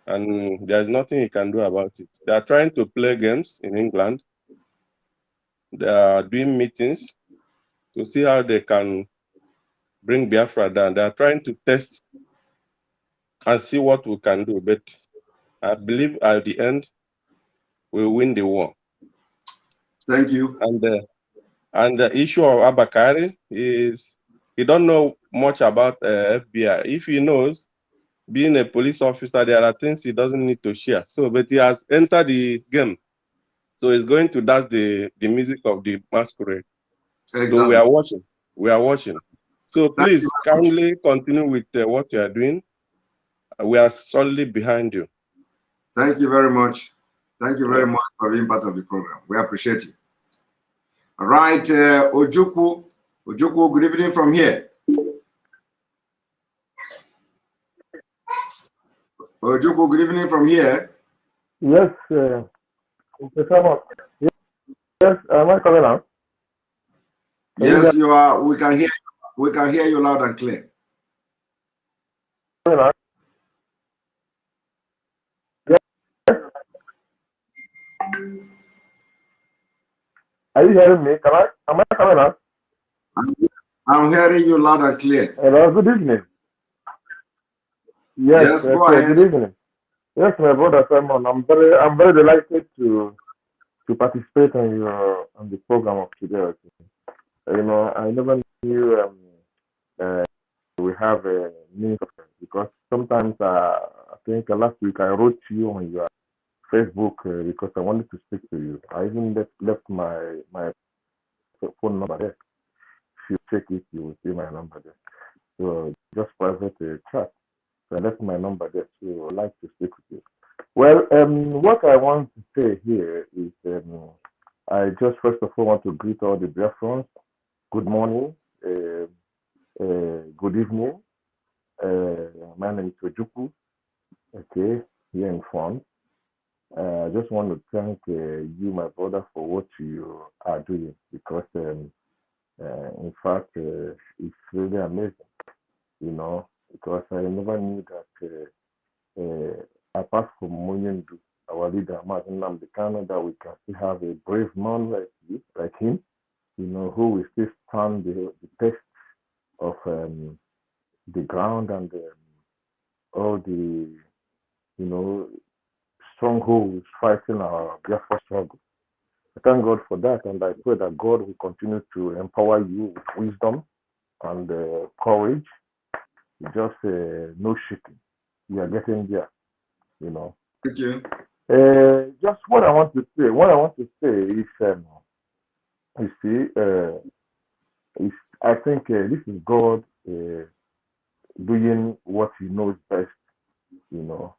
and there's nothing he can do about it. They are trying to play games in England. They are doing meetings to see how they can bring Biafra down. They are trying to test and see what we can do. But I believe at the end, we'll win the war. Thank you. And the issue of Abba Kyari is he don't know much about FBI. If he knows, being a police officer, there are things he doesn't need to share. So, but he has entered the game. So he's going to dance the music of the masquerade. Exactly. So we are watching. So please kindly continue with what you are doing. We are solidly behind you. Thank you very much. Thank you very much for being part of the program. We appreciate you. All right, Ojukwu. Ojukwu, good evening from here. Ojukwu, good evening from here. Yes, yes, am I coming out? Yes, you are. We can hear. We can hear you loud and clear. Yes. Are you hearing me? Am I coming out? I'm hearing you loud and clear. Hello, good evening. Yes, go ahead. Good evening. Yes, my brother Simon, I'm very delighted to participate on the program of today. You know, I never knew we have a means of, because sometimes I think last week I wrote to you on your Facebook because I wanted to speak to you. I even left my phone number there. If you check it, you will see my number there. So just private chat. So I left my number there. So I'd like to speak with you. Well, what I want to say here is I just first of all want to greet all the Biafrans. Good morning, good evening. My name is Ojukwu, okay, here in France. I just want to thank you, my brother, for what you are doing, because in fact, it's really amazing, you know, because I never knew that apart from Munyendu, our leader, Martin Nnamdi, that we can still have a brave man like you, like him, you know, who will still stand the test of the ground and all the, you know, strongholds fighting our Biafra struggle. I thank God for that, and I pray that God will continue to empower you with wisdom and courage. Just no shaking. We are getting there, you know. Thank you. Just what I want to say is, you see, I think this is God doing what He knows best, you know.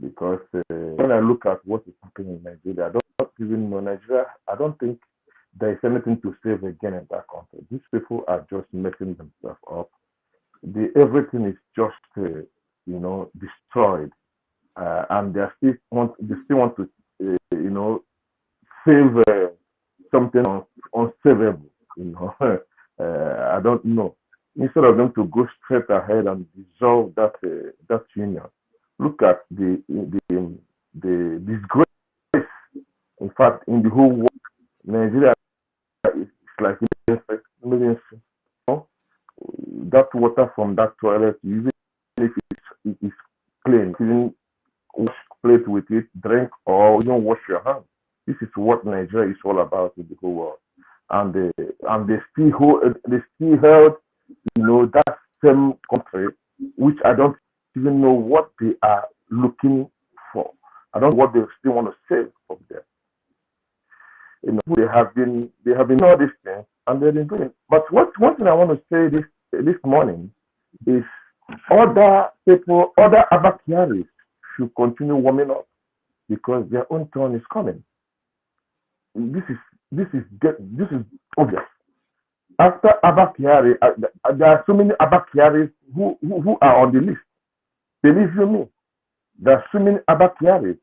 Because when I look at what is happening in Nigeria, I don't even know Nigeria. I don't think there is anything to save again in that country. These people are just messing themselves up. Everything is just, you know, destroyed, and they still want to, you know, save something unsavable. You know, I don't know. Instead of them to go straight ahead and dissolve that union, look at the disgrace. In fact, in the whole world, Nigeria is like millions. You know? That water from that toilet, even if it is clean, even wash plate with it, drink, or even wash your hands. This is what Nigeria is all about in the whole world, and they still held, you know, that same country, which I don't even know what they are looking for. I don't know what they still want to save from there. You know, they have been all these things, and they've been doing. But one thing I want to say this morning is other people, other Abba Kyari should continue warming up, because their own turn is coming. This is obvious. After Abba Kyari, there are so many Abba Kyaris who are on the list. Believe you me, there are so many Abba Kyaris.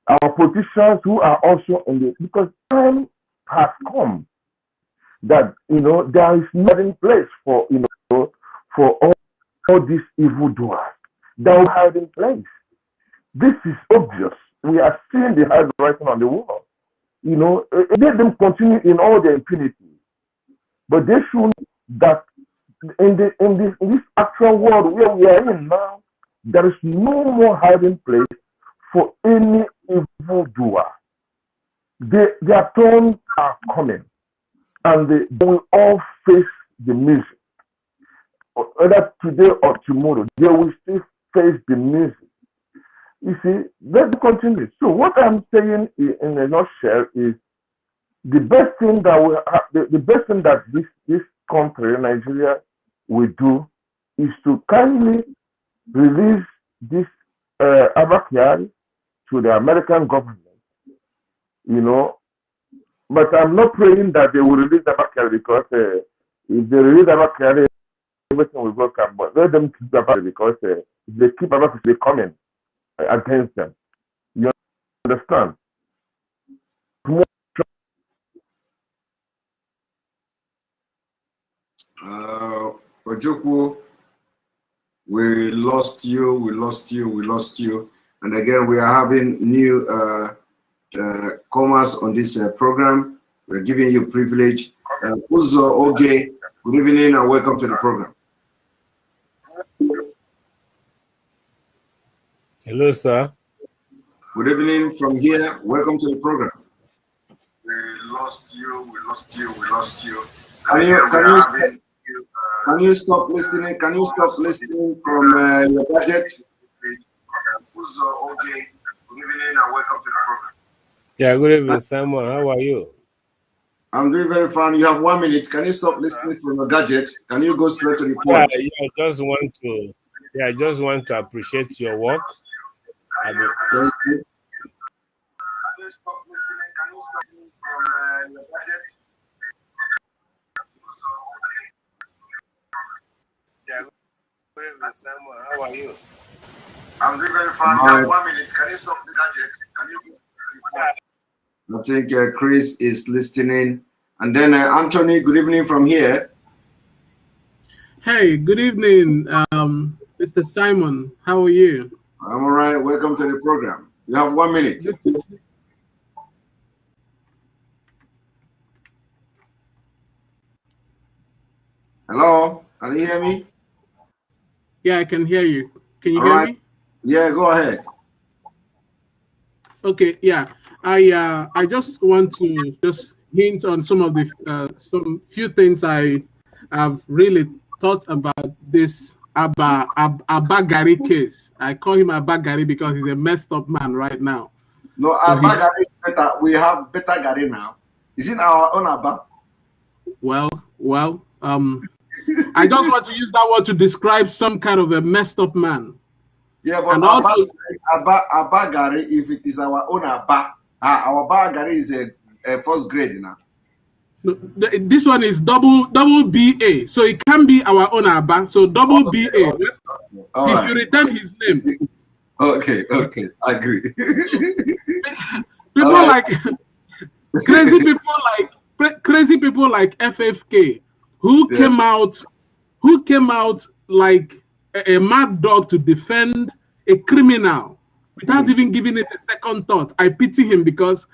Our politicians who are also on the, because time has come that, you know, there is nothing place for, you know, for all these evildoers. They will hide in place. This is obvious. We are seeing the handwriting on the wall. You know, let them continue in all their impunity. But they should know that in this actual world where we are in now, there is no more hiding place for any evildoer. Their turns are coming, and they will all face the music. Whether today or tomorrow, they will still face the music. You see, let's continue. So what I'm saying in a nutshell is the best thing that we have, the best thing that this country, Nigeria, we do is to kindly release this Abba Kyari to the American government, you know. But I'm not praying that they will release Abba Kyari, because if they release Abba Kyari, everything will go up. But let them keep Abba Kyari, because if they keep Abba Kyari, they coming against them. You understand? Ojukwu, we lost you. And again, we are having new comers on this program. We're giving you privilege. Uzo Oge, good evening and welcome to the program. Hello, sir. Good evening from here. Welcome to the program. We lost you. Can you stop listening? Can you stop listening from your gadget? Uzo Oge, good evening and welcome to the program. Yeah, good evening, Simon. How are you? I'm doing very fine. You have 1 minute. Can you stop listening from your gadget? Can you go straight to the point? Yeah, I just want to appreciate your work. Can you stop listening? Can you stop listening from your gadget? Yeah, good evening, Simon. How are you? I'm doing very fine. You have 1 minute. Can you stop the gadget? Can you go straight to the point? I think Chris is listening. And then Anthony, good evening from here. Hey, good evening, Mr. Simon. How are you? I'm all right. Welcome to the program. You have 1 minute. Hello? Can you hear me? Yeah, I can hear you. Can you all hear right. me? Yeah, go ahead. Okay, yeah. I just want to just hint on some of the some few things I have really thought about this Abba Kyari case. I call him Abba Kyari because he's a messed up man right now. No, So Abba Kyari is better. We have better Kyari now. Is it our own Abba? Well, I just want to use that word to describe some kind of a messed up man. Yeah, but Abba Kyari, if it is our own Abba, our Abba Kyari is a first grade now. No, this one is double BA, so it can be our own Abba. So double BA. Okay. He should return his name. Okay, I agree. People like crazy people like FFK, who came out like a mad dog to defend a criminal without even giving it a second thought. I pity him because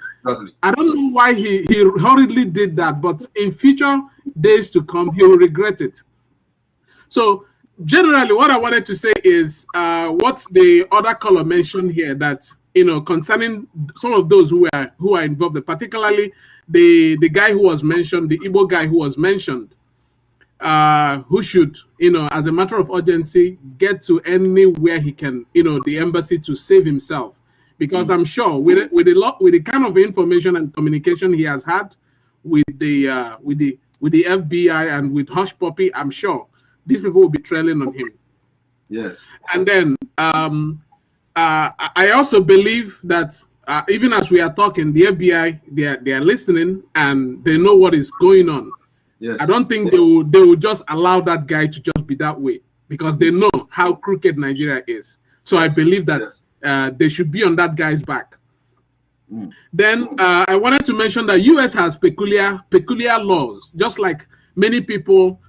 I don't know why he hurriedly did that, but in future days to come, he will regret it. So generally, what I wanted to say is what the other caller mentioned here, that concerning some of those who are involved, particularly the guy who was mentioned, the Igbo guy who was mentioned, who should, as a matter of urgency, get to anywhere he can, the embassy, to save himself, because I'm sure with the kind of information and communication he has had with the FBI and with Hush Puppy, I'm sure these people will be trailing on him. Yes. And then I also believe that even as we are talking, the FBI, they are listening and they know what is going on. Yes. I don't think they will just allow that guy to just be that way, because they know how crooked Nigeria is. So I believe that they should be on that guy's back. Then I wanted to mention that US has peculiar laws, just like many people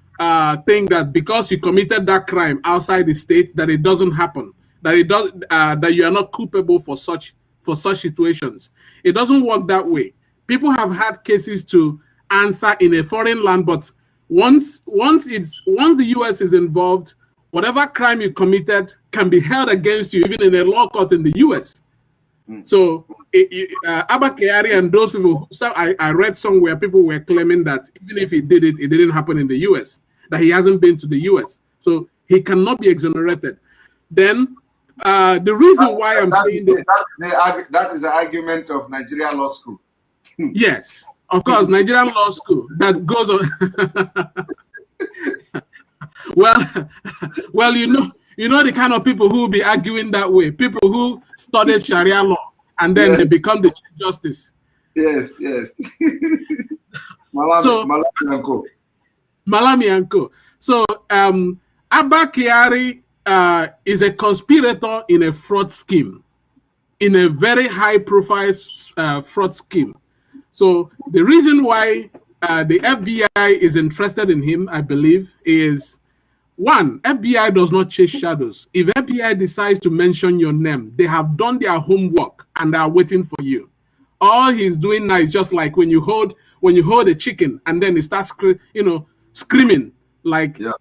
think that because you committed that crime outside the state that it doesn't happen, that you are not culpable for such situations. It doesn't work that way. People have had cases to answer in a foreign land, but once the US is involved, whatever crime you committed can be held against you, even in a law court in the US. So Abba Kyari and those people, I read somewhere people were claiming that even if he did it, it didn't happen in the US, that he hasn't been to the US, so he cannot be exonerated. Then the reason why I'm saying this, that is the argument of Nigerian law school. Yes, of course, Nigerian law school that goes on. Well, well, you know the kind of people who will be arguing that way. People who studied Sharia law and then they Yes, become the Chief Justice. yes, yes. So Malami and Co. Malami and Co. So Abba Kyari is a conspirator in a fraud scheme, in a very high-profile fraud scheme. So the reason why the FBI is interested in him, I believe, is one, FBI does not chase shadows. If FBI decides to mention your name, they have done their homework and are waiting for you. All he's doing now is just like when you hold a chicken and then it starts screaming like Yeah.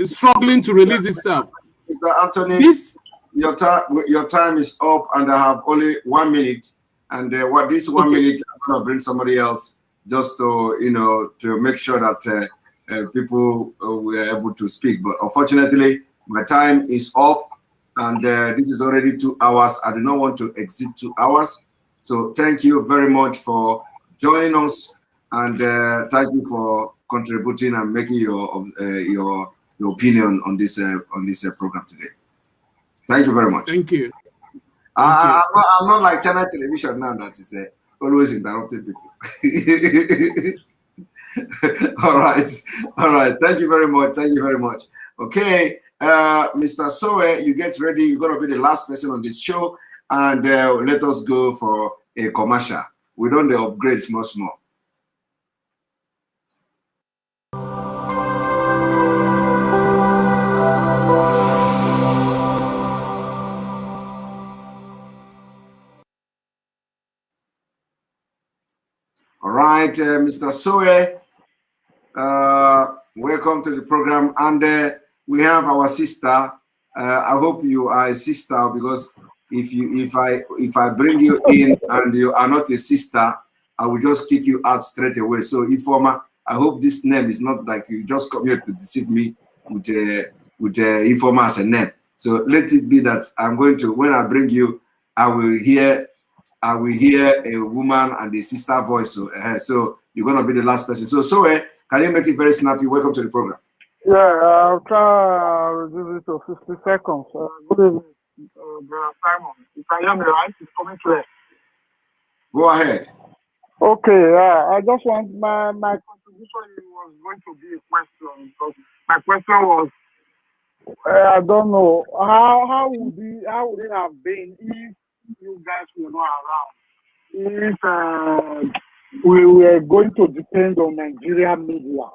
struggling to release itself. Mr. Anthony, This your time is up, and I have only 1 minute. And what this 1 minute, I'm gonna bring somebody else just to to make sure that people were able to speak. But unfortunately, my time is up, and this is already 2 hours. I do not want to exceed 2 hours. So thank you very much for joining us, and thank you for contributing and making your opinion on this program today. Thank you very much. Thank you. I'm not like channel television now that is always interrupting people. All right. Thank you very much. Okay, Mr. Soe, you get ready. You're gonna be the last person on this show, and let us go for a commercial. We don't the upgrades much more. All right, Mr. Soe, welcome to the program. And we have our sister. I hope you are a sister, because if I bring you in and you are not a sister, I will just kick you out straight away. So Informa, I hope this name is not like you just come here to deceive me with Informa as a name. So let it be that I'm going to, when I bring you, I will hear a woman and a sister voice. So you're gonna be the last person. So can you make it very snappy? Welcome to the program. Yeah, I'll try to reduce it to 50 seconds. Good evening, Brother Simon. You can hear me, right? It's coming clear. Go ahead. Okay, I just want my contribution was going to be a question, because my question was, I don't know how would it have been if you guys were not around? If we were going to depend on Nigerian media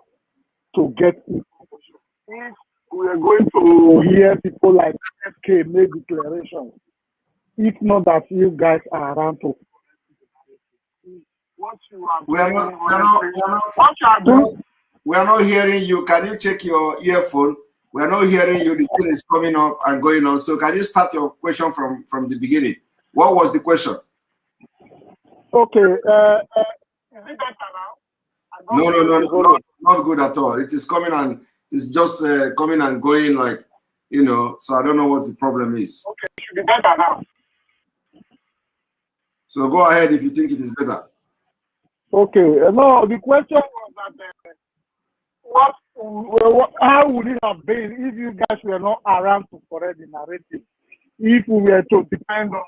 to get information, if we are going to hear people like FK make declarations, if not that you guys are around to what you are doing, we are not hearing you. Can you check your earphone? We are not hearing you. The thing is coming up and going on. So can you start your question from the beginning? What was the question? Okay. Is it better now? No, not good at all. It is coming and it's just coming and going, like, so I don't know what the problem is. Okay, it should be better now. So go ahead if you think it is better. Okay. No, the question was that how would it have been if you guys were not around to correct the narrative? If we were to depend on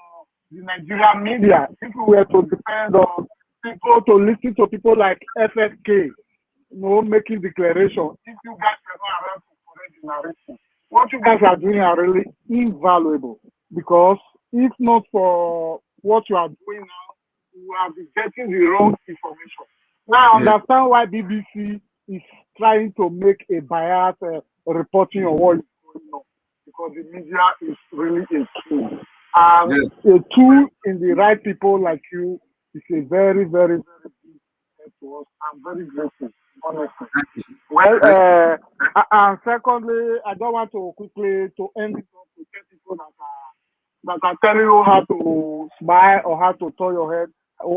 the Nigerian media, if we were to depend on people to listen to people like FFK, making declarations, if you guys were not around to correct the narrative, what you guys are doing are really invaluable, because if not for what you are doing now, you are getting the wrong information. Now I understand why BBC is trying to make a biased reporting on what is going on, because the media is really a tool. And a tool in the right people like you is a very, very, very big help to us. I'm very grateful, honestly. Well, and secondly, I don't want to quickly to end it up to tell people that are telling you how to smile or how to turn your head.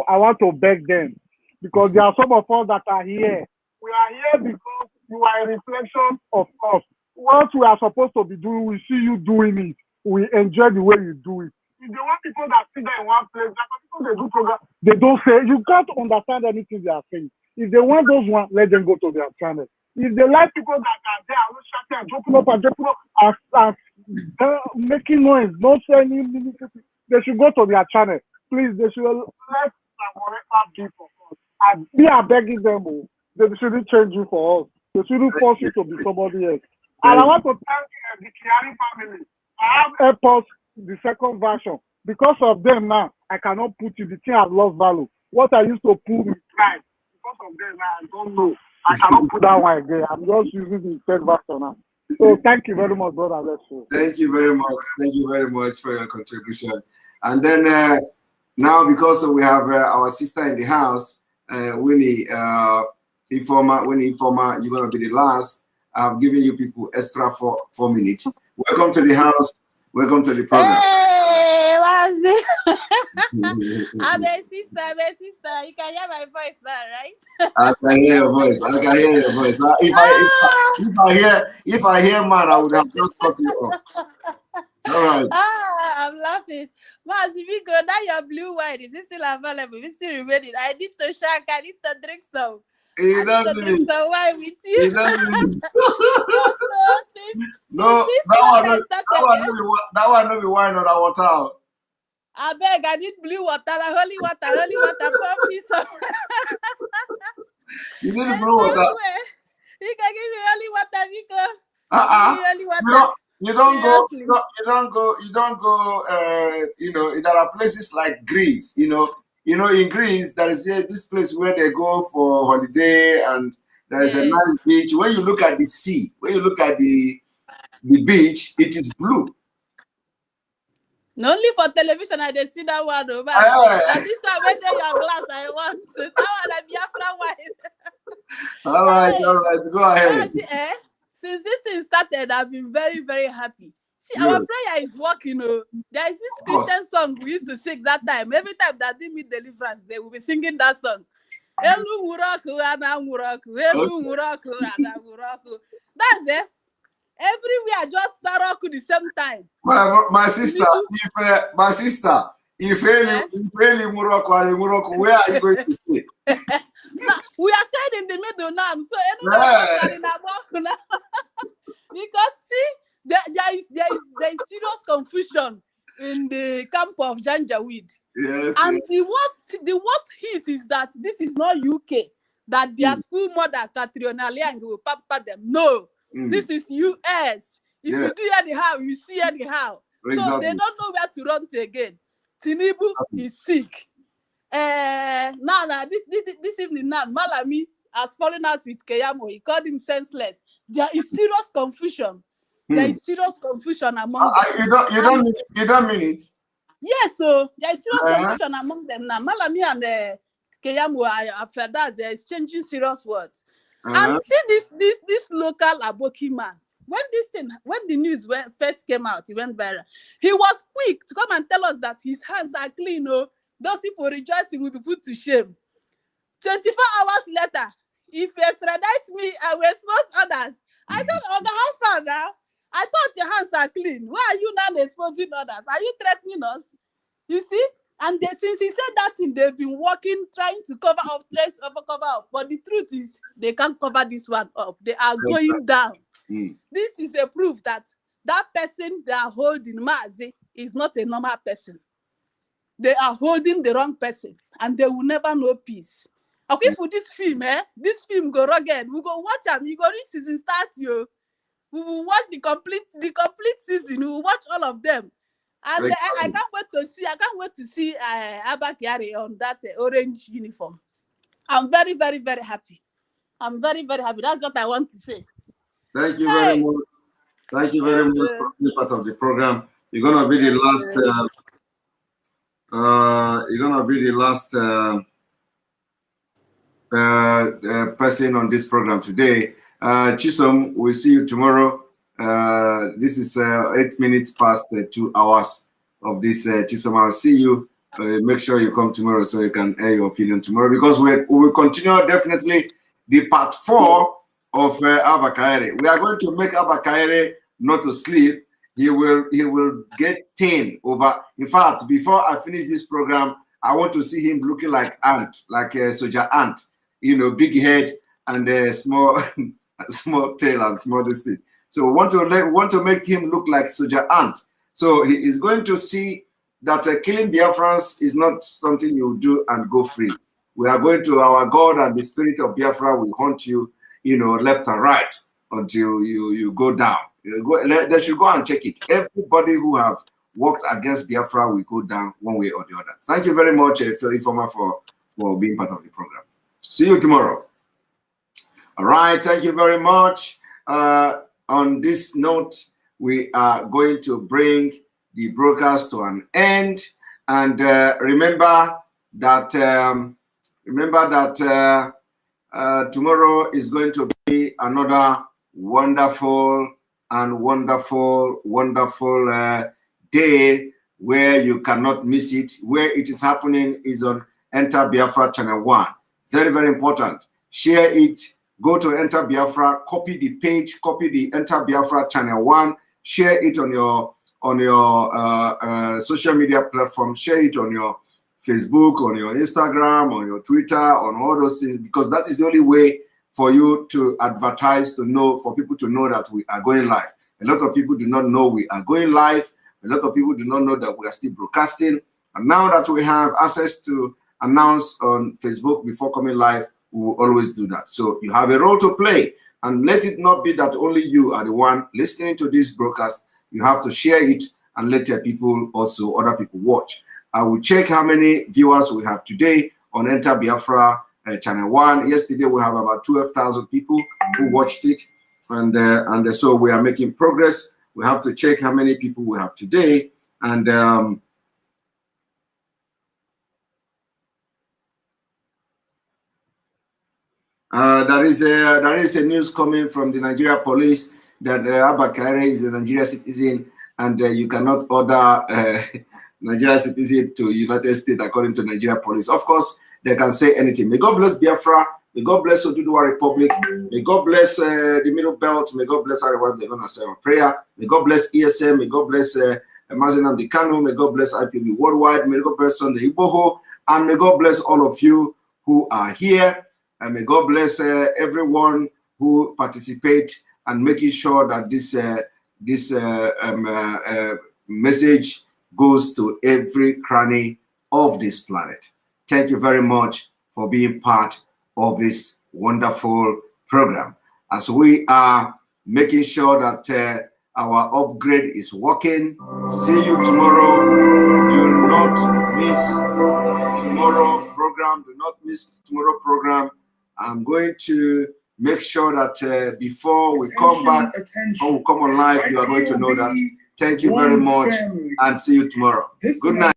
I want to beg them, because there are some of us that are here. We are here because you are a reflection of us. What we are supposed to be doing, we see you doing it. We enjoy the way you do it. If they want people that sit there in one place, people they do program, they don't say, you can't understand anything they are saying. If they want those ones, let them go to their channel. If they like people that are there, I will shut and jumping up, making noise, don't say any meaningful thing, they should go to their channel. Please, they should let Samoreka be for us. And we are begging them, they shouldn't change you for us. They shouldn't force you to be somebody else. And I want to thank the Kyari family. I have AirPods, the second version. Because of them now, I cannot put it. The thing has lost value. What I used to put with pride, because of them now, I don't know. I cannot put that one again. I'm just using the third version now. So thank you very much, brother. Thank you very much. Thank you very much for your contribution. And then now, because we have our sister in the house, Winnie Informer, you're gonna be the last. I've given you people extra 4 minutes. Welcome to the house. Welcome to the program. Hey, what's it? I'm a sister. You can hear my voice now, right? I can hear your voice. If I hear man, I would have just cut you off. All right. I'm laughing. Mas, if you go now, your blue wine is still available. It's still remaining. I need to shank. I need to drink some. I need to drink some wine with you. That one no be wine or water. I beg, I need blue water, holy water, pumpkin some. You need blue water. You can give me holy water, because holy water. You don't go. There are places like Greece. In Greece, there is this place where they go for holiday, and there is a nice beach. When you look at the sea, when you look at the beach, it is blue. Not only for television, I didn't see that one over. And this one, where your glass, I want. That one, I Biafra wine. All right, go ahead. Since this thing started, I've been very, very happy. See, our prayer is working. There is this Christian song we used to sing that time. Every time that they meet deliverance, they will be singing that song. That's it. Everywhere, just Saraku the same time. My sister, if any Morocco, where are you going to stay? We are staying in the middle now, so anyway, because see, there is serious confusion in the camp of Janjaweed. Yes. And the worst hit is that this is not UK. That their school mother Catriona Liang will pamper them. No. This is US. If you do anyhow, you see anyhow. Exactly. So they don't know where to run to again. Tinubu is sick. This evening now, Malami has fallen out with Keyamo. He called him senseless. There is serious confusion. There is serious confusion among them. You don't mean it? Yes, so there is serious confusion among them now. Malami and Keyamo after that they're exchanging serious words. And see this local Aboki man. When the news first came out, he went viral. He was quick to come and tell us that his hands are clean. Those people rejoicing will be put to shame. 24 hours later, if you extradite me, I will expose others. I said, Oga, how far now? I thought your hands are clean. Why are you now exposing others? Are you threatening us? You see? And since he said that thing, they've been working, trying to cover up. But the truth is, they can't cover this one up. They are going down. This is a proof that person they are holding, Mazi, is not a normal person. They are holding the wrong person, and they will never know peace. Okay, for this film, this film go rugged. We go watch them. You go reach season start, yo. We will watch the complete season. We will watch all of them. And I can't wait to see Abba Kyari on that orange uniform. I'm very, very, very happy. I'm very, very happy. That's what I want to say. Thank you very much. Thank you very much for being part of the program. You're gonna be the last. You're gonna be the last person on this program today. Chisom, we'll see you tomorrow. This is 8 minutes past 2 hours of this Chisom. I'll see you. Make sure you come tomorrow so you can air your opinion tomorrow, because we will continue definitely the part 4 of Abba Kyari. We are going to make Abba Kyari not to sleep. He will get 10 over. In fact, before I finish this program, I want to see him looking like ant, like a soldier ant. Big head and small small tail and small this thing. So we want to make him look like Soldier Ant. So he is going to see that killing Biafrans is not something you do and go free. We are going to, our God and the spirit of Biafra will haunt you, left and right until you go down. They should go and check it. Everybody who have worked against Biafra will go down one way or the other. Thank you very much, Informa, for being part of the program. See you tomorrow. All right, thank you very much. On this note, we are going to bring the broadcast to an end. And remember that tomorrow is going to be another wonderful day where you cannot miss it. Where it is happening is on Enter Biafra Channel 1. Very, very important. Share it. Go to Enter Biafra, copy the page, copy the Enter Biafra Channel 1, share it on your social media platform, share it on your Facebook, on your Instagram, on your Twitter, on all those things, because that is the only way for you to advertise, for people to know that we are going live. A lot of people do not know we are going live. A lot of people do not know that we are still broadcasting. And now that we have access to announce on Facebook before coming live, we will always do that. So you have a role to play, and let it not be that only you are the one listening to this broadcast. You have to share it and let other people watch. I will check how many viewers we have today on Enter Biafra Channel 1. Yesterday we have about 12,000 people who watched it, and so we are making progress. We have to check how many people we have today, and there is a news coming from the Nigeria police that Abba Kyari is a Nigerian citizen, and you cannot order Nigerian citizen to United States according to Nigeria police. Of course, they can say anything. May God bless Biafra. May God bless Oduduwa Republic. May God bless the Middle Belt. May God bless everyone. They're going to say a prayer. May God bless ESM. May God bless Mazinam Dikano. May God bless IPB Worldwide. May God bless Sunday Iboho. And may God bless all of you who are here. And may God bless everyone who participate and making sure that this message goes to every cranny of this planet. Thank you very much for being part of this wonderful program. As we are making sure that our upgrade is working, see you tomorrow. Do not miss tomorrow program. Do not miss tomorrow program. I'm going to make sure that before we come back, before we come on live, you are going to know that. Thank you very much, and see you tomorrow. Good night.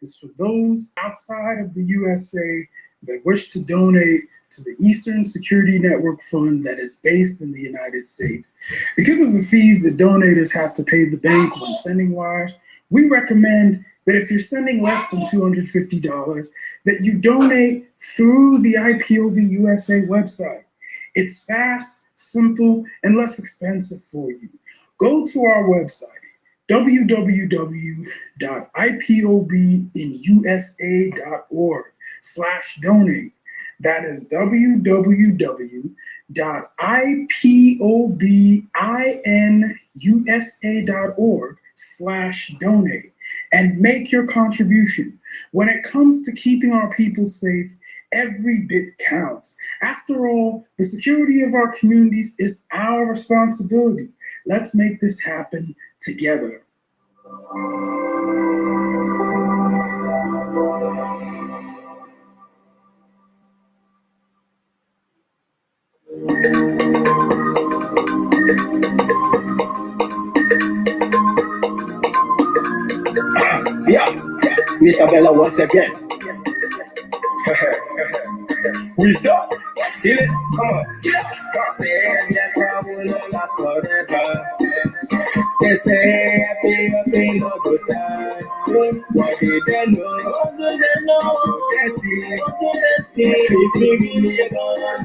Is for those outside of the USA that wish to donate to the Eastern Security Network Fund that is based in the United States. Because of the fees that donators have to pay the bank when sending wires, we recommend that if you're sending less than $250, that you donate through the IPOB USA website. It's fast, simple, and less expensive for you. Go to our website, www.ipobinusa.org/donate. That is www.ipobinusa.org/donate and make your contribution. When it comes to keeping our people safe, every bit counts. After all, the security of our communities is our responsibility. Let's make this happen together. Yeah, Mr. Bella once again. Wisdom, kill it, come on, get up. God said that trouble will not last forever. They say I feel no go stand. What did they know? What do they know? They see, what do they see? If you give me a gun,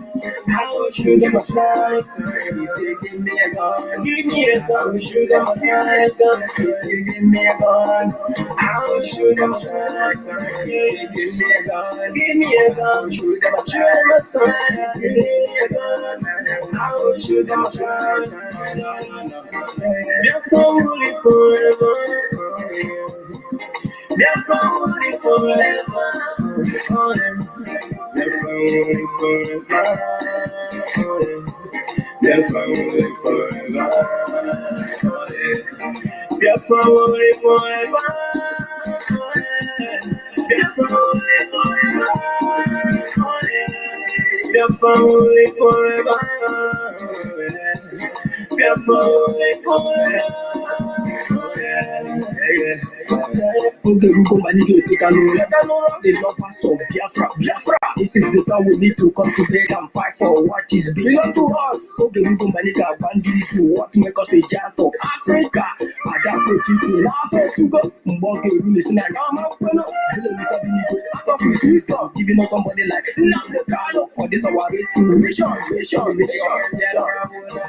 I will shoot them aside. If you give me a gun, give me a gun, I will shoot them aside. If you give me a gun, I will shoot them aside. If you give me a gun, give me a gun, I will shoot them aside. Give me a gun, I will shoot them aside. They're falling forever. They're falling forever. They're falling forever. They're falling forever. They're falling forever. They're falling forever. They're falling forever. They're falling forever. The lovers of Biafra, Biafra. This is the time we need to come together and fight for what is belong to us. Okay, we go manage our bandits to what make us a giant of Africa. Adapt to people, laugh at you go. Mboke, you listen, I am a friend. Giving us somebody like Nnamdi for this our race to mission.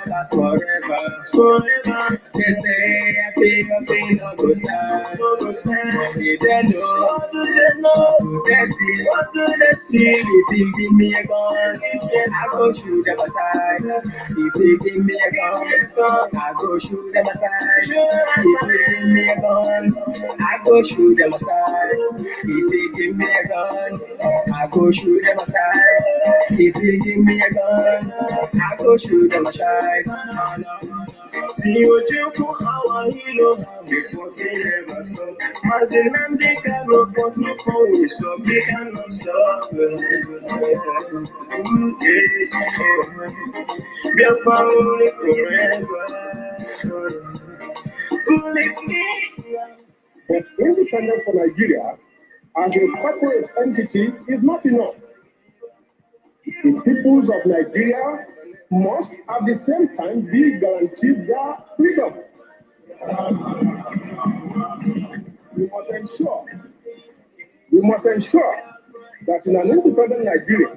That's forever. Forever. They say I feel no go stand. What do they know? What do they know? They see. What do they see? If they give me a gun, I go shoot them aside. If they give me a gun, I go shoot them aside. If they give me a gun, I go shoot them aside. If they give me a gun, I go shoot them aside. If they give me a gun, I go shoot them aside. See what you put our hero before they never stop. As in them they cannot put no phone stop. They cannot stop. They're falling forever. But independence for Nigeria as a corporate entity is not enough. The peoples of Nigeria must at the same time be guaranteed their freedom. We must ensure that in an independent Nigeria,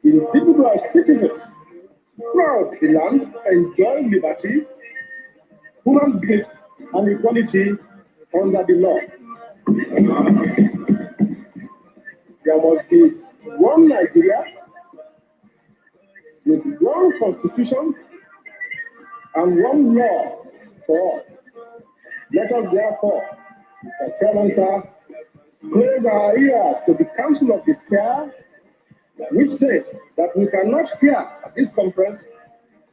individual citizens throughout the land enjoy liberty, human dignity, and equality under the law. There must be one Nigeria with one constitution and one law for all. Let us therefore, Mr. Chairman, sir, close our ears to the Council of the Fair, which says that we cannot here at this conference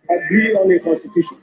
agree on a constitution.